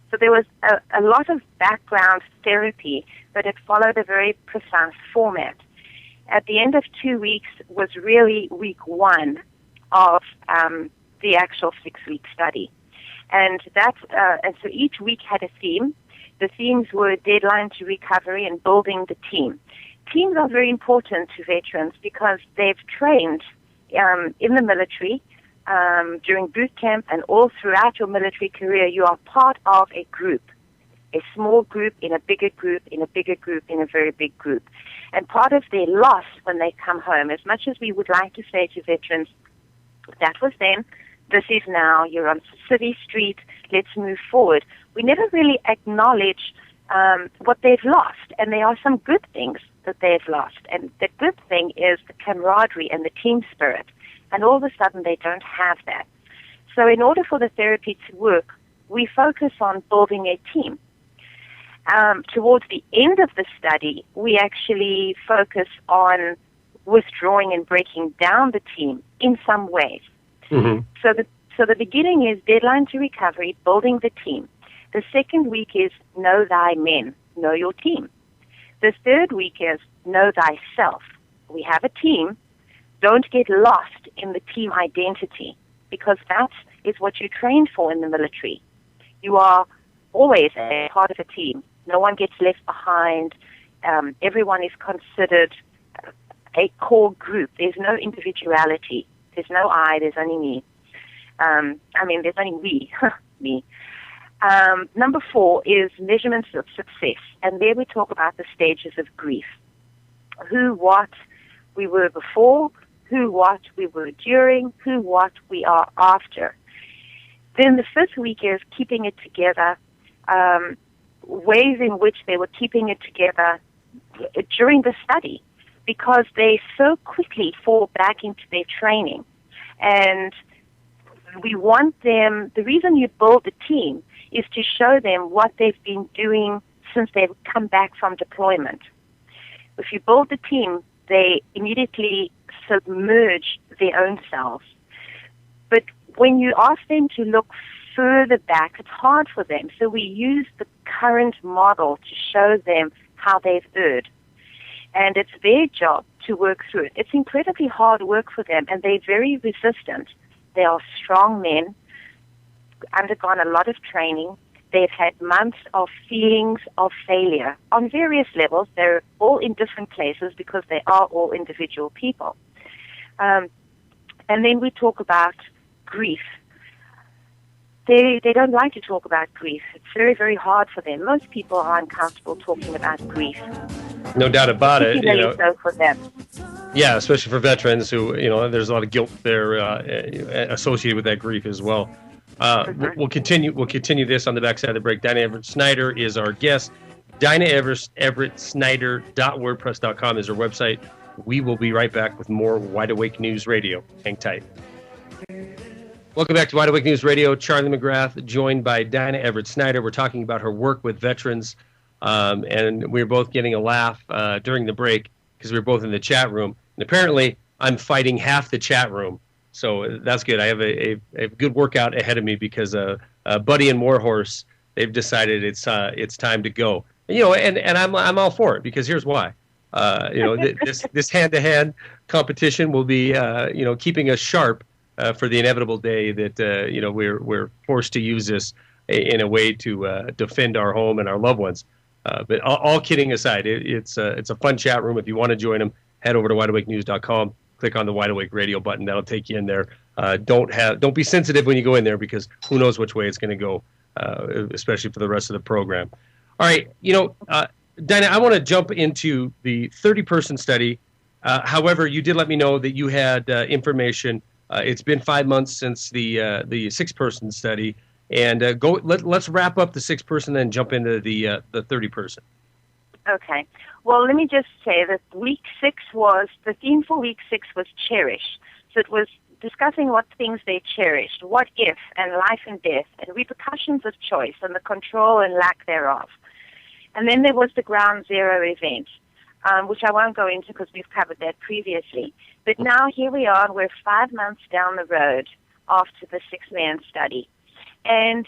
So there was a lot of background therapy, but it followed a very precise format. At the end of 2 weeks was really week 1 of the actual 6-week study. And so each week had a theme. The themes were deadline to recovery and building the team. Teams are very important to veterans because they've trained in the military during boot camp and all throughout your military career. You are part of a group, a small group in a bigger group, in a bigger group, in a very big group. And part of their loss when they come home, as much as we would like to say to veterans, that was then, this is now, you're on city street, let's move forward. We never really acknowledge what they've lost, and there are some good things that they've lost. And the good thing is the camaraderie and the team spirit, and all of a sudden they don't have that. So in order for the therapy to work, we focus on building a team. Towards the end of the study, we actually focus on withdrawing and breaking down the team in some ways. Mm-hmm. So the beginning is deadline to recovery, building the team. The second week is know thy men, know your team. The third week is know thyself. We have a team. Don't get lost in the team identity, because that is what you trained for in the military. You are always a part of a team. No one gets left behind. Everyone is considered a core group. There's no individuality. There's no I, there's only me. There's only we, me. Number 4 is measurements of success. And there we talk about the stages of grief. Who, what we were before, who, what we were during, who, what we are after. Then the 5th week is keeping it together, ways in which they were keeping it together during the study, because they so quickly fall back into their training. And we want them, the reason you build the team is to show them what they've been doing since they've come back from deployment. If you build the team, they immediately submerge their own selves. But when you ask them to look further back, it's hard for them. So we use the current model to show them how they've erred. And it's their job to work through it. It's incredibly hard work for them, and they're very resistant. They are strong men, undergone a lot of training. They've had months of feelings of failure on various levels. They're all in different places because they are all individual people. And then we talk about grief. They don't like to talk about grief. It's very, very hard for them. Most people are uncomfortable talking about grief. No doubt about it. So for them. Yeah, especially for veterans who, there's a lot of guilt there associated with that grief as well. We'll continue this on the backside of the break. Dinah Everett Snyder is our guest. Dinah Everett Snyder.wordpress.com is her website. We will be right back with more Wide Awake News Radio. Hang tight. Welcome back to Wide Awake News Radio. Charlie McGrath, joined by Dinah Everett Snyder. We're talking about her work with veterans, and we were both getting a laugh during the break because we were both in the chat room. And apparently, I'm fighting half the chat room, so that's good. I have a good workout ahead of me because Buddy and Warhorse, they've decided it's time to go. And I'm all for it because here's why. This hand-to-hand competition will be keeping us sharp for the inevitable day that we're forced to use this in a way to defend our home and our loved ones. But all kidding aside, it's a fun chat room. If you want to join them, head over to wideawakenews.com. Click on the Wide Awake Radio button. That'll take you in there. Don't be sensitive when you go in there because who knows which way it's going to go, especially for the rest of the program. All right, Dinah, I want to jump into the 30-person study. However, you did let me know that you had information. It's been 5 months since the 6-person study, and let's wrap up the 6-person, then jump into the 30-person. Okay. Well, let me just say that the theme for week 6 was cherish. So it was discussing what things they cherished, what if, and life and death, and repercussions of choice, and the control and lack thereof. And then there was the ground zero event, which I won't go into because we've covered that previously. But now here we are, we're 5 months down the road after the 6-man study. And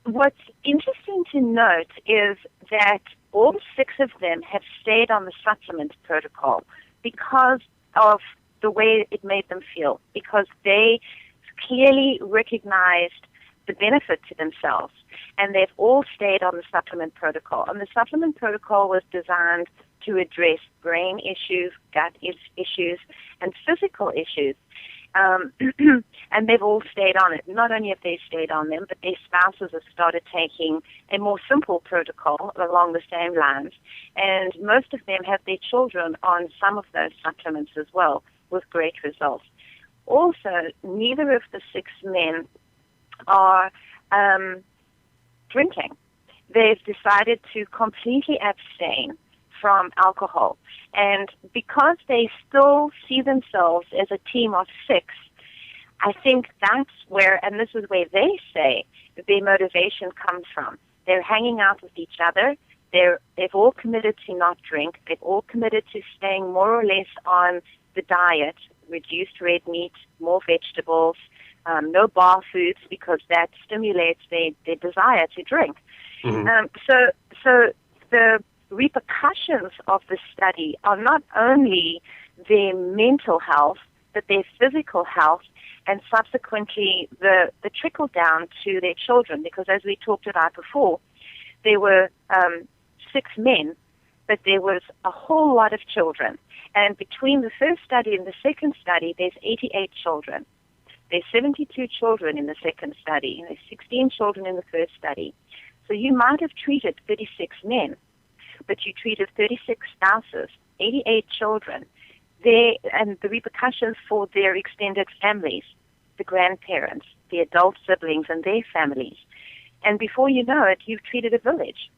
what's interesting to note is that all 6 of them have stayed on the supplement protocol because of the way it made them feel, because they clearly recognized the benefit to themselves, and they've all stayed on the supplement protocol. And the supplement protocol was designed to address brain issues, gut issues, and physical issues. And they've all stayed on it. Not only have they stayed on them, but their spouses have started taking a more simple protocol along the same lines. And most of them have their children on some of those supplements as well, with great results. Also, neither of the 6 men are drinking. They've decided to completely abstain from alcohol. And because they still see themselves as a team of 6, I think that's where, and this is where they say that their motivation comes from. They're hanging out with each other. They've all committed to not drink. They've all committed to staying more or less on the diet, reduced red meat, more vegetables, no bar foods, because that stimulates their desire to drink. Mm-hmm. So the repercussions of the study are not only their mental health, but their physical health, and subsequently the trickle down to their children, because as we talked about before, there were 6 men, but there was a whole lot of children. And between the first study and the second study, there's 88 children. There's 72 children in the second study, and there's 16 children in the first study. So you might have treated 36 men, but you treated 36 spouses, 88 children, and the repercussions for their extended families, the grandparents, the adult siblings, and their families. And before you know it, you've treated a village.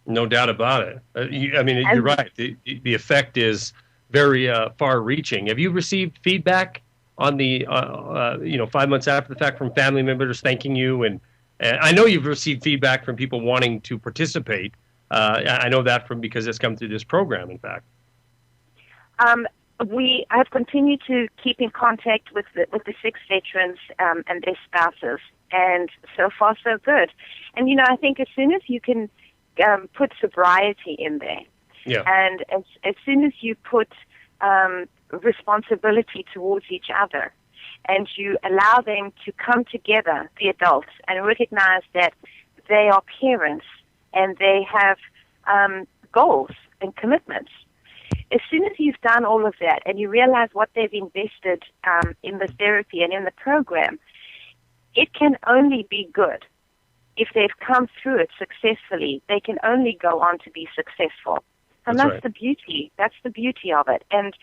No doubt about it. You're right. The effect is very far-reaching. Have you received feedback on the 5 months after the fact from family members thanking you? And I know you've received feedback from people wanting to participate. I know that because it's come through this program, in fact. We have continued to keep in contact with the 6 veterans and their spouses, and so far so good. And I think as soon as you can put sobriety in there, and as soon as you put responsibility towards each other, and you allow them to come together, the adults, and recognize that they are parents and they have goals and commitments. As soon as you've done all of that and you realize what they've invested in the therapy and in the program, it can only be good. If they've come through it successfully, they can only go on to be successful. And that's right. The beauty. That's the beauty of it. And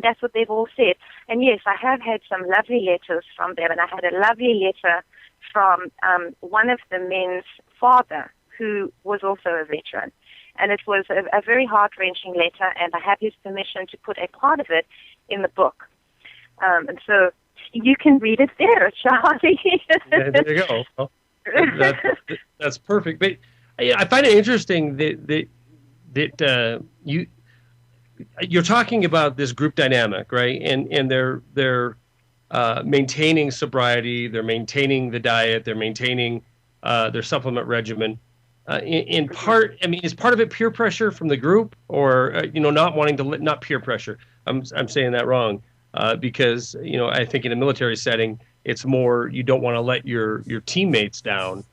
that's what they've all said. And yes, I have had some lovely letters from them, and I had a lovely letter from one of the men's father, who was also a veteran. And it was a very heart-wrenching letter, and I have his permission to put a part of it in the book. And so you can read it there, Charlie. There you go. Well, that's perfect. But I find it interesting that you're talking about this group dynamic, right? And they're maintaining sobriety, they're maintaining the diet, they're maintaining their supplement regimen. In part, is part of it peer pressure from the group, or not wanting to not peer pressure? I'm saying that wrong, because I think in a military setting, it's more you don't want to let your teammates down.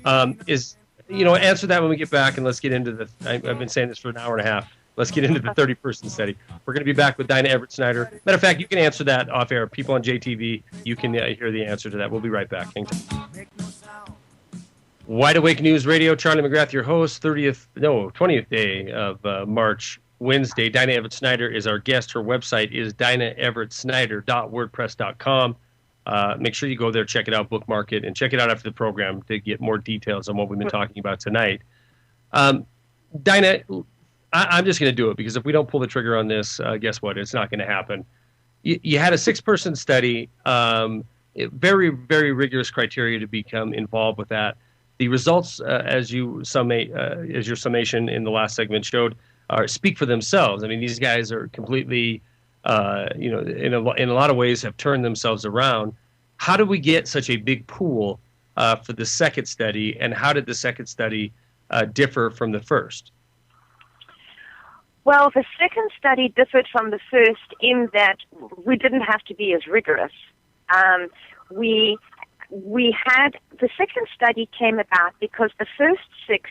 Answer that when we get back, and let's get into the. I've been saying this for an hour and a half. Let's get into the 30-person study. We're going to be back with Dinah, Everett, Snyder. Matter of fact, you can answer that off air. People on JTV, you can hear the answer to that. We'll be right back. Hang tight. Wide Awake News Radio, Charlie McGrath, your host, 20th day of March, Wednesday. Dinah Everett Snyder is our guest. Her website is DinahEverettSnyder.wordpress.com. Make sure you go there, check it out, bookmark it, and check it out after the program to get more details on what we've been talking about tonight. Dinah, I'm just going to do it, because if we don't pull the trigger on this, guess what? It's not going to happen. You had a 6-person study, very, very rigorous criteria to become involved with that. the results, as your summation in the last segment showed, speak for themselves. I mean, these guys are completely, in a lot of ways, have turned themselves around. How did we get such a big pool for the second study, and how did the second study differ from the first? Well, the second study differed from the first in that we didn't have to be as rigorous. We had, the second study came about because the first 6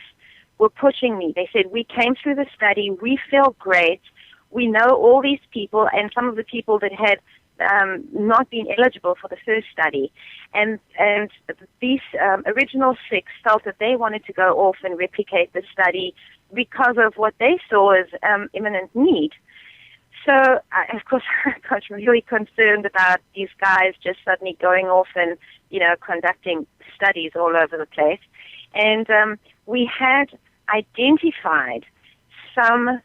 were pushing me. They said, we came through the study, we feel great, we know all these people and some of the people that had not been eligible for the first study. And these original 6 felt that they wanted to go off and replicate the study because of what they saw as imminent need. So, of course, I got really concerned about these guys just suddenly going off and, conducting studies all over the place. And we had identified some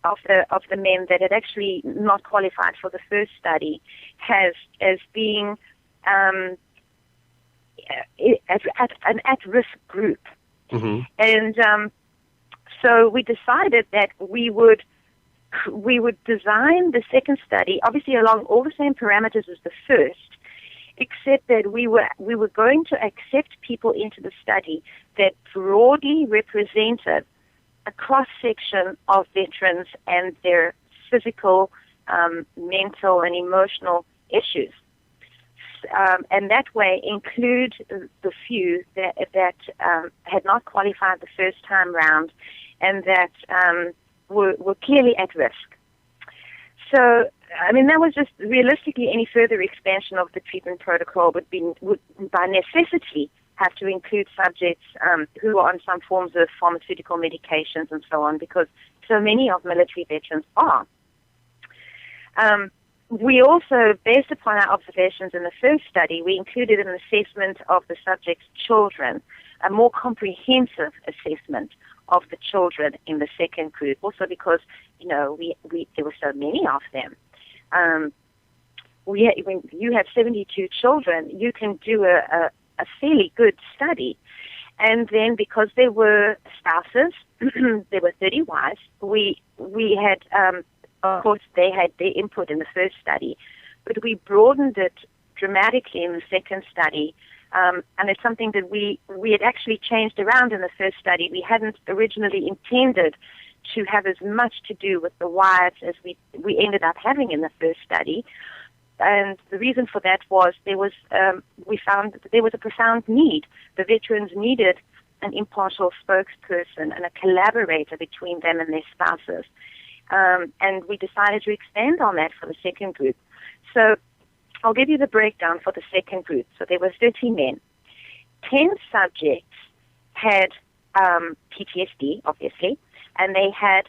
of the men that had actually not qualified for the first study as being an at-risk group. Mm-hmm. And so we decided that we would design the second study, obviously along all the same parameters as the first, except that we were going to accept people into the study that broadly represented a cross-section of veterans and their physical, mental, and emotional issues. And that way include the few that had not qualified the first time round and that were clearly at risk. So, I mean, that was just realistically any further expansion of the treatment protocol would by necessity have to include subjects who are on some forms of pharmaceutical medications and so on, because so many of military veterans are. We also, based upon our observations in the first study, we included an assessment of the subject's children, a more comprehensive assessment of the children in the second group, also because, there were so many of them. When you have 72 children, you can do a fairly good study. And then because there were spouses, there were 30 wives, we had, of course, they had their input in the first study, but we broadened it dramatically in the second study. And it's something that we had actually changed around in the first study. We hadn't originally intended to have as much to do with the wives as we ended up having in the first study. And the reason for that was we found that there was a profound need. The veterans needed an impartial spokesperson and a collaborator between them and their spouses. And we decided to expand on that for the second group. So I'll give you the breakdown for the second group. So there were 30 men. 10 subjects had PTSD, obviously, and they had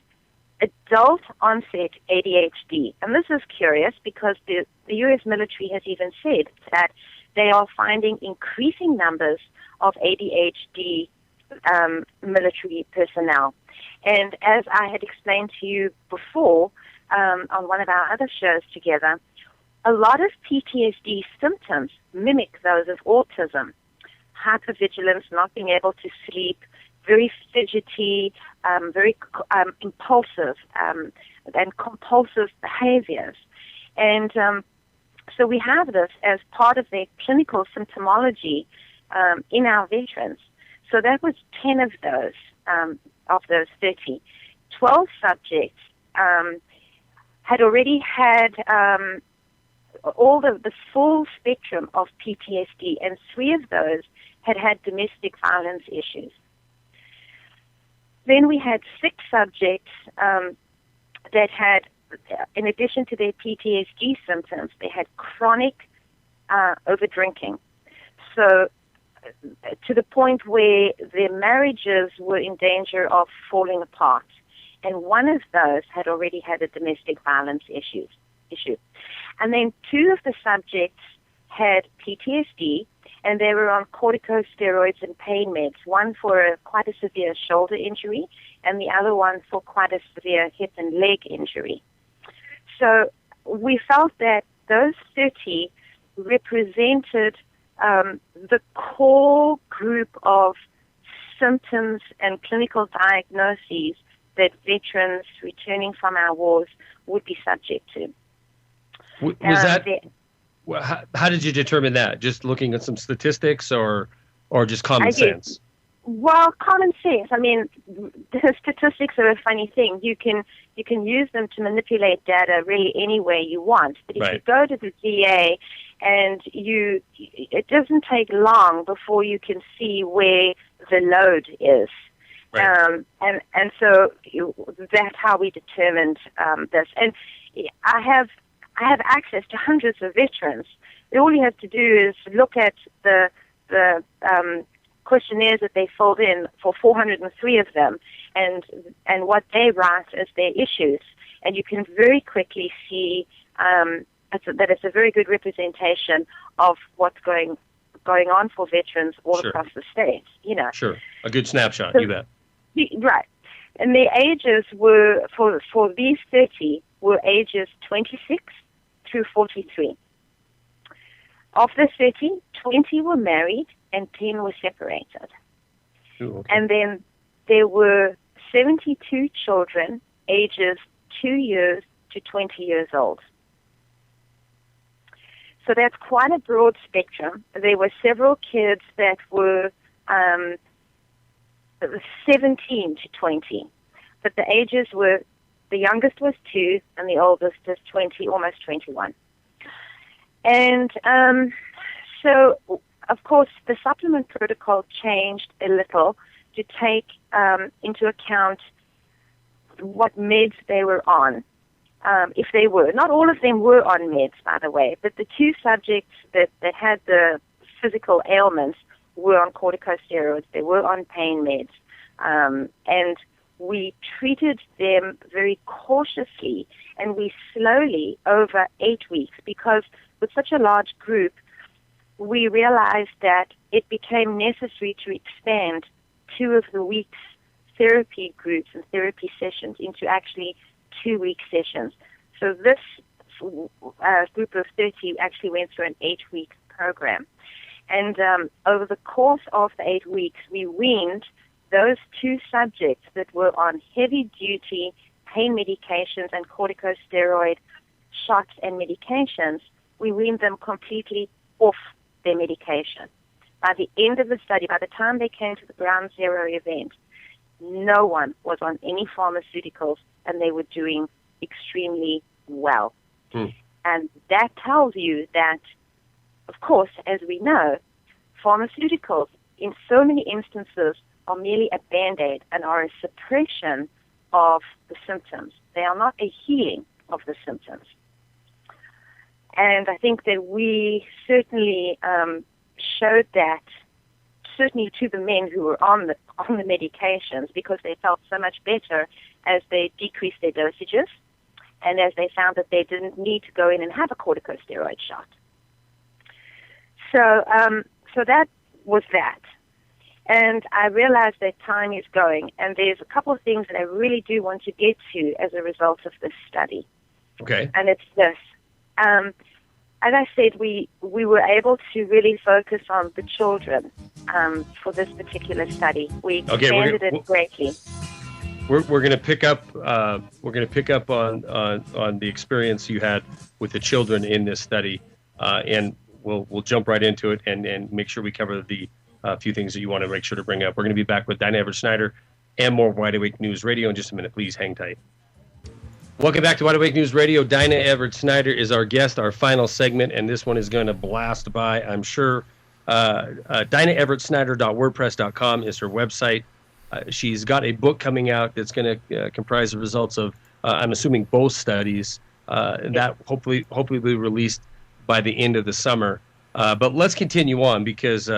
adult onset ADHD. And this is curious because the U.S. military has even said that they are finding increasing numbers of ADHD military personnel. And as I had explained to you before on one of our other shows together, a lot of PTSD symptoms mimic those of autism. Hypervigilance, not being able to sleep, very fidgety, very impulsive, and compulsive behaviors. And so we have this as part of their clinical symptomology in our veterans. So that was 10 of those 30. 12 subjects had already had all the full spectrum of PTSD, and 3 of those had had domestic violence issues. Then we had 6 subjects that had, in addition to their PTSD symptoms, they had chronic overdrinking. So to the point where their marriages were in danger of falling apart. And one of those had already had a domestic violence issue. And then 2 of the subjects had PTSD, and they were on corticosteroids and pain meds, one for quite a severe shoulder injury and the other one for quite a severe hip and leg injury. So we felt that those 30 represented the core group of symptoms and clinical diagnoses that veterans returning from our wars would be subject to. Was that? How did you determine that? Just looking at some statistics, or just common sense? Well, common sense. I mean, the statistics are a funny thing. You can use them to manipulate data really any way you want. But if you go to the VA, and it doesn't take long before you can see where the load is. Right. And so that's how we determined this. And I have access to hundreds of veterans. All you have to do is look at the questionnaires that they filled in for 403 of them, and what they write as their issues, and you can very quickly see that it's a very good representation of what's going on for veterans all across the states. Sure, a good snapshot. You bet. Right, and the ages were for these 30 were ages 26 through 43. Of the 30, 20 were married and 10 were separated. Ooh, okay. And then there were 72 children ages 2 years to 20 years old. So that's quite a broad spectrum. There were several kids that were 17 to 20, but the ages were, the youngest was 2 and the oldest is 20, almost 21. And so, of course, the supplement protocol changed a little to take into account what meds they were on, if they were. Not all of them were on meds, by the way, but the 2 subjects that had the physical ailments were on corticosteroids. They were on pain meds. And we treated them very cautiously, and we slowly, over 8 weeks, because with such a large group, we realized that it became necessary to expand 2 of the week's therapy groups and therapy sessions into actually 2-week sessions. So this group of 30 actually went through an 8-week program. And over the course of the 8 weeks, we weaned those 2 subjects that were on heavy-duty pain medications and corticosteroid shots and medications. We weaned them completely off their medication. By the end of the study, by the time they came to the Ground Zero event, no one was on any pharmaceuticals, and they were doing extremely well. And that tells you that, of course, as we know, pharmaceuticals in so many instances are merely a Band-Aid and are a suppression of the symptoms. They are not a healing of the symptoms. And I think that we certainly showed that, certainly to the men who were on the medications, because they felt so much better as they decreased their dosages and as they found that they didn't need to go in and have a corticosteroid shot. So that was that. And I realized that time is going, and there's a couple of things that I really do want to get to as a result of this study. Okay. And it's this. As I said, we were able to really focus on the children for this particular study. We expanded it greatly. We're going to pick up. We're going to pick up on the experience you had with the children in this study, and we'll jump right into it and make sure we cover the few things that you want to make sure to bring up. We're going to be back with Dinah, Everett, Snyder, and more Wide Awake News Radio in just a minute. Please hang tight. Welcome back to Wide Awake News Radio. Dinah, Everett, Snyder is our guest, our final segment, and this one is going to blast by, I'm sure. DinahEverettSnyder.wordpress.com is her website. She's got a book coming out that's going to comprise the results of, I'm assuming, both studies. That hopefully will be released by the end of the summer. But let's continue on, because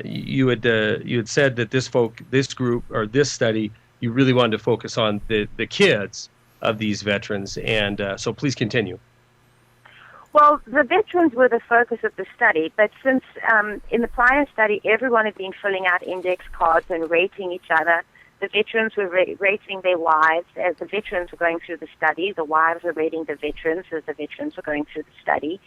you had said that this group or this study, you really wanted to focus on the kids of these veterans, and so please continue. Well, the veterans were the focus of the study, but since in the prior study everyone had been filling out index cards and rating each other, the veterans were rating their wives as the veterans were going through the study, the wives were rating the veterans as the veterans were going through the study.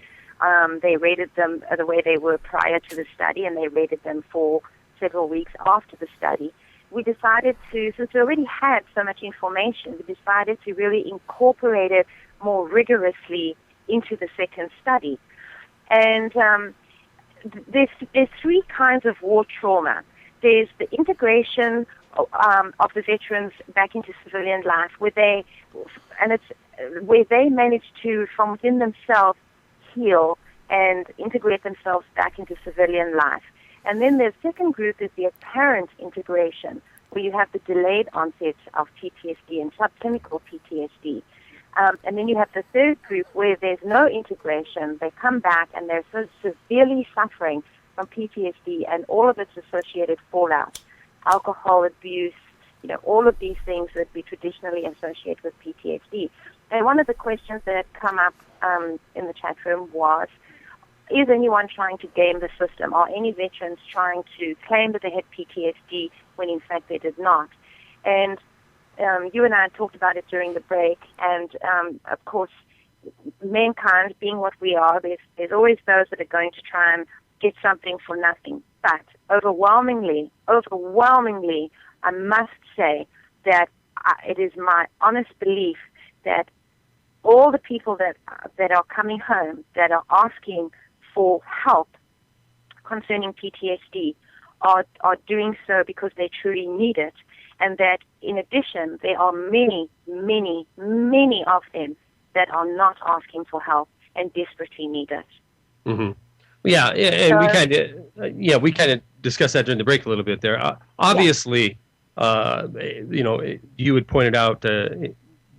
They rated them the way they were prior to the study, and they rated them for several weeks after the study. We decided to, since we already had so much information, we decided to really incorporate it more rigorously into the second study. And there's three kinds of war trauma. There's the integration of the veterans back into civilian life, where they manage to, from within themselves, heal and integrate themselves back into civilian life. And then the second group is the apparent integration, where you have the delayed onset of PTSD and subclinical PTSD. And then you have the third group where there's no integration. They come back and they're so severely suffering from PTSD and all of its associated fallout, alcohol abuse, all of these things that we traditionally associate with PTSD. And one of the questions that had come up in the chat room was, is anyone trying to game the system? Are any veterans trying to claim that they had PTSD when in fact they did not? And you and I talked about it during the break, and of course, mankind being what we are, there's always those that are going to try and get something for nothing. But overwhelmingly, I must say that it is my honest belief that all the people that are coming home, that are asking for help concerning PTSD, are doing so because they truly need it. And that, in addition, there are many, many, many of them that are not asking for help and desperately need it. Mm-hmm. Yeah, and so, we kind of discussed that during the break a little bit there. Obviously, you had pointed out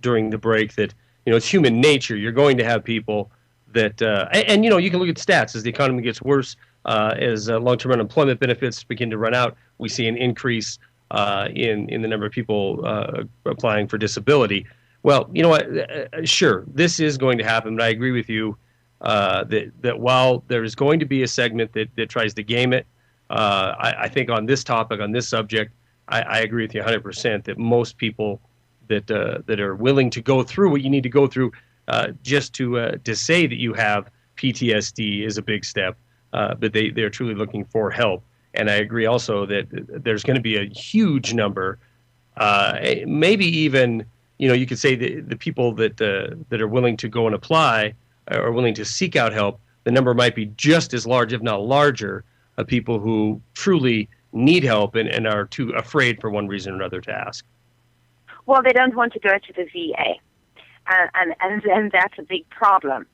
during the break that it's human nature. You're going to have people that, you can look at stats as the economy gets worse, as long-term unemployment benefits begin to run out. We see an increase in the number of people applying for disability. Well, you know what? Sure, this is going to happen, but I agree with you that while there is going to be a segment that tries to game it, I think on this topic, on this subject, I agree with you 100% that most people that are willing to go through what you need to go through just to say that you have PTSD is a big step, but they're truly looking for help. And I agree also that there's going to be a huge number, maybe even, you could say the people that are willing to go and apply or willing to seek out help, the number might be just as large, if not larger, of people who truly need help and are too afraid for one reason or another to ask. Well, they don't want to go to the VA, and that's a big problem.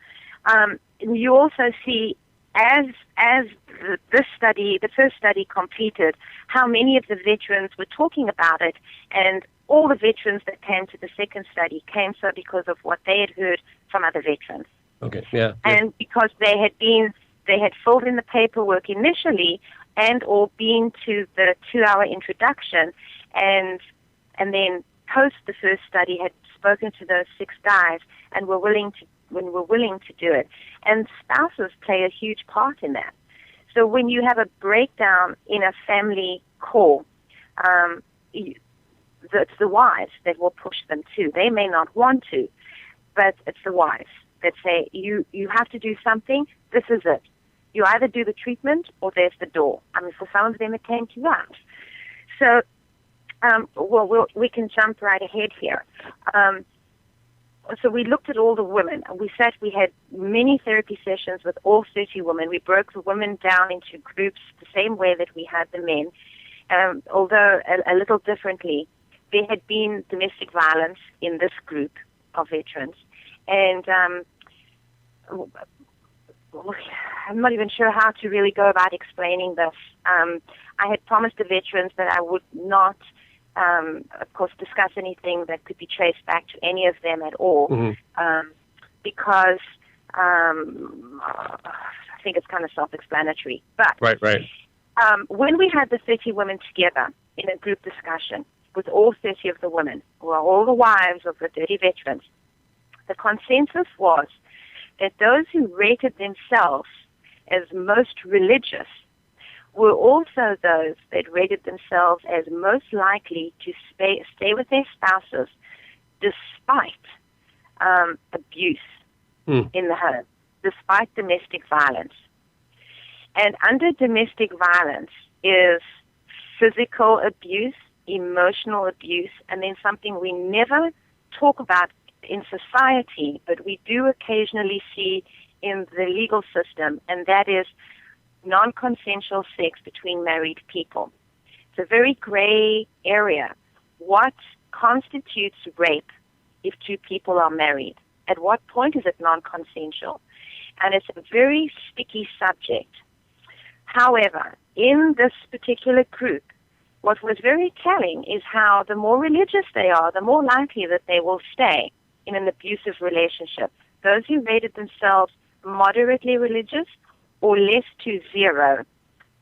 You also see, as this study, the first study completed, how many of the veterans were talking about it, and all the veterans that came to the second study came so because of what they had heard from other veterans. Okay, yeah. And because they had filled in the paperwork initially, and or been to the 2-hour introduction, and then post the first study had spoken to those 6 guys and were willing to do it. And spouses play a huge part in that. So when you have a breakdown in a family core, it's the wives that will push them to. They may not want to, but it's the wives that say, you have to do something, this is it. You either do the treatment or there's the door. I mean, for some of them it came to that. So, we can jump right ahead here. So we looked at all the women. We had many therapy sessions with all 30 women. We broke the women down into groups the same way that we had the men, although a little differently. There had been domestic violence in this group of veterans. And I'm not even sure how to really go about explaining this. I had promised the veterans that I would not, of course, discuss anything that could be traced back to any of them at all, because I think it's kind of self-explanatory. But right. When we had the 30 women together in a group discussion with all 30 of the women, or all the wives of the 30 veterans, the consensus was that those who rated themselves as most religious were also those that rated themselves as most likely to stay with their spouses despite abuse in the home. despite domestic violence. And under domestic violence is physical abuse, emotional abuse, and then something we never talk about in society, but we do occasionally see in the legal system, and that is non-consensual sex between married people. It's a very gray area. What constitutes rape if two people are married? At what point is it non-consensual? And it's a very sticky subject. However, in this particular group, what was very telling is how the more religious they are, the more likely that they will stay in an abusive relationship. Those who rated themselves moderately religious or less to zero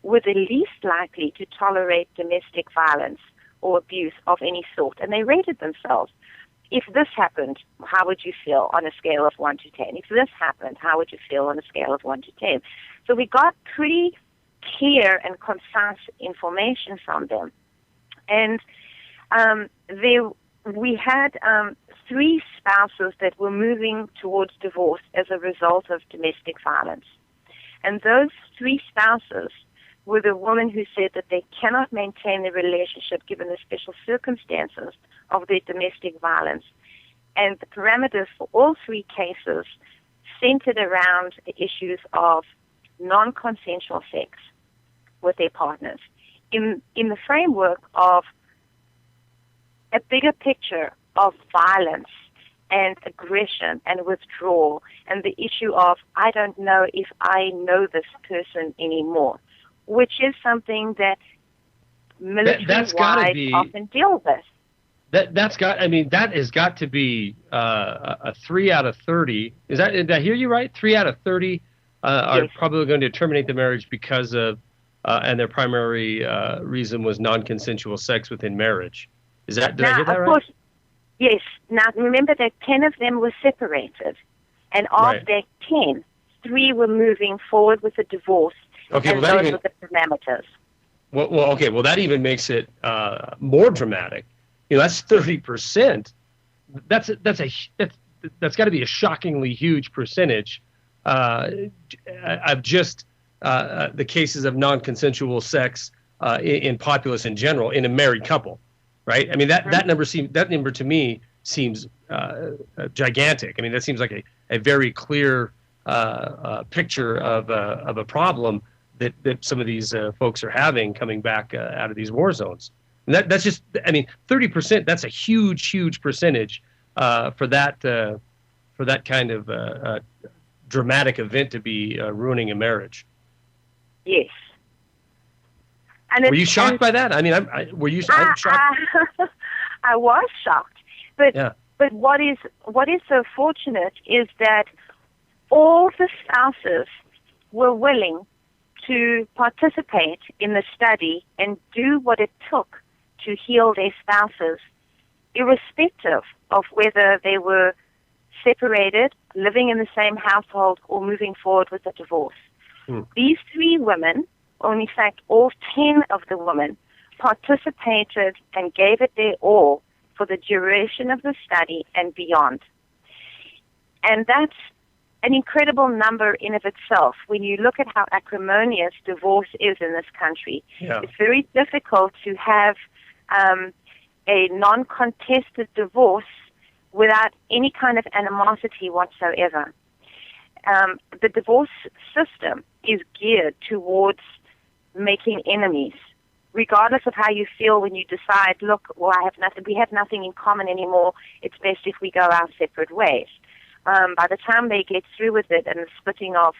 were the least likely to tolerate domestic violence or abuse of any sort. And they rated themselves. If this happened, how would you feel on a scale of 1 to 10? If this happened, how would you feel on a scale of 1 to 10? So we got pretty clear and concise information from them. And we had 3 spouses that were moving towards divorce as a result of domestic violence. And those 3 spouses were the women who said that they cannot maintain the relationship given the special circumstances of their domestic violence. And the parameters for all 3 cases centered around the issues of non-consensual sex with their partners in the framework of a bigger picture of violence and aggression and withdrawal and the issue of, I don't know if I know this person anymore, which is something that military wives often deal with. That has got to be a 3 out of 30. Did I hear you right? 3 out of 30 are Yes. probably going to terminate the marriage because of, and their primary reason was non-consensual sex within marriage. Did I hear that right? Of course, yes. Now, remember that 10 of them were separated. And of that 10, 3 were moving forward with a divorce. Okay, and those were the parameters. Well, that even makes it more dramatic. That's 30%. That's got to be a shockingly huge percentage of just the cases of non-consensual sex in populace in general in a married couple, right? I mean that number to me seems gigantic. I mean that seems like a very clear picture of a problem that some of these folks are having coming back out of these war zones. And that's just, 30%, that's a huge percentage for that kind of dramatic event to be ruining a marriage. Yes. And were you shocked by that? I mean, I'm shocked. I was shocked. But yeah. But what is so fortunate is that all the spouses were willing to participate in the study and do what it took to heal their spouses, irrespective of whether they were separated, living in the same household, or moving forward with a divorce. These 3 women, or in fact all 10 of the women, participated and gave it their all for the duration of the study and beyond. And that's an incredible number in of itself. When you look at how acrimonious divorce is in this country, it's very difficult to have a non-contested divorce without any kind of animosity whatsoever. The divorce system is geared towards making enemies, regardless of how you feel when you decide, look, well, we have nothing in common anymore, it's best if we go our separate ways. By the time they get through with it and the splitting of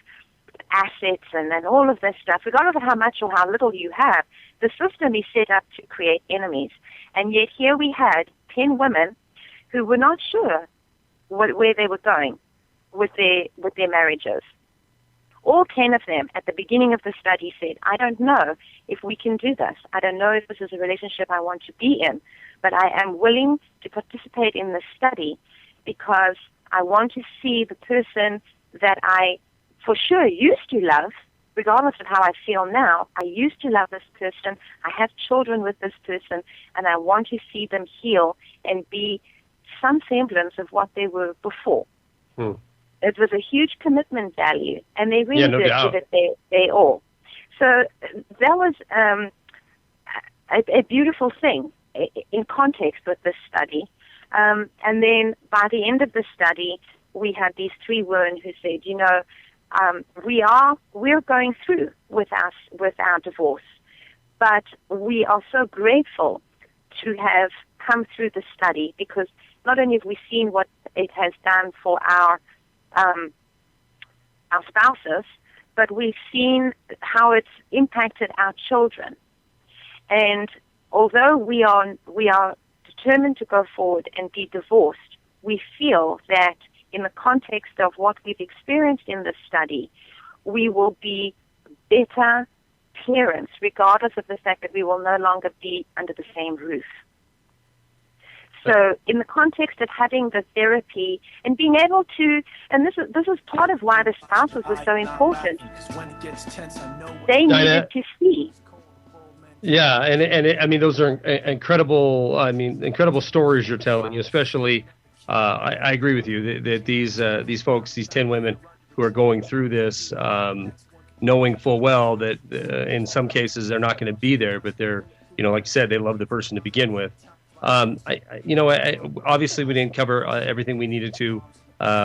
assets and all of this stuff, regardless of how much or how little you have, the system is set up to create enemies. And yet here we had 10 women who were not sure where they were going with their marriages. All 10 of them at the beginning of the study said, I don't know if we can do this. I don't know if this is a relationship I want to be in, but I am willing to participate in the study because I want to see the person that I for sure used to love, regardless of how I feel now. I used to love this person. I have children with this person, and I want to see them heal and be some semblance of what they were before. it was a huge commitment value, and they really Yeah, no did doubt. give it their all. So that was a beautiful thing in context with this study. And then by the end of the study, we had these 3 women who said, you know, we're going through with our divorce, but we are so grateful to have come through the study, because not only have we seen what it has done for our spouses, but we've seen how it's impacted our children. And although we are determined to go forward and be divorced, we feel that in the context of what we've experienced in this study, we will be better parents, regardless of the fact that we will no longer be under the same roof. So in the context of having the therapy and being able to, and this is part of why the spouses were so important, they needed to see. Yeah, I mean, those are incredible stories you're telling. Especially, I agree with you that these folks, these 10 women who are going through this, knowing full well that in some cases they're not going to be there, but they're, like you said, they love the person to begin with. Obviously we didn't cover everything we needed to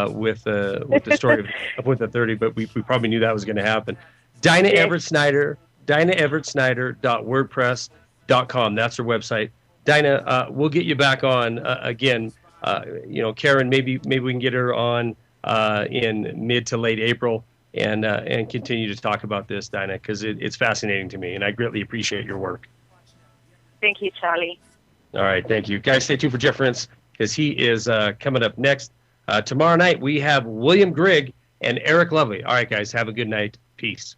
with the story of with the 30, but we probably knew that was going to happen. Dinah Everett Snyder. DinahEverettSnyder.wordpress.com. That's her website. Dinah, we'll get you back on again. Karen, maybe we can get her on in mid to late April and continue to talk about this, Dinah, because it's fascinating to me, and I greatly appreciate your work. Thank you, Charlie. All right, thank you. Guys, stay tuned for Jeff Rentz, because he is coming up next. Tomorrow night, we have William Grigg and Eric Lovely. All right, guys, have a good night. Peace.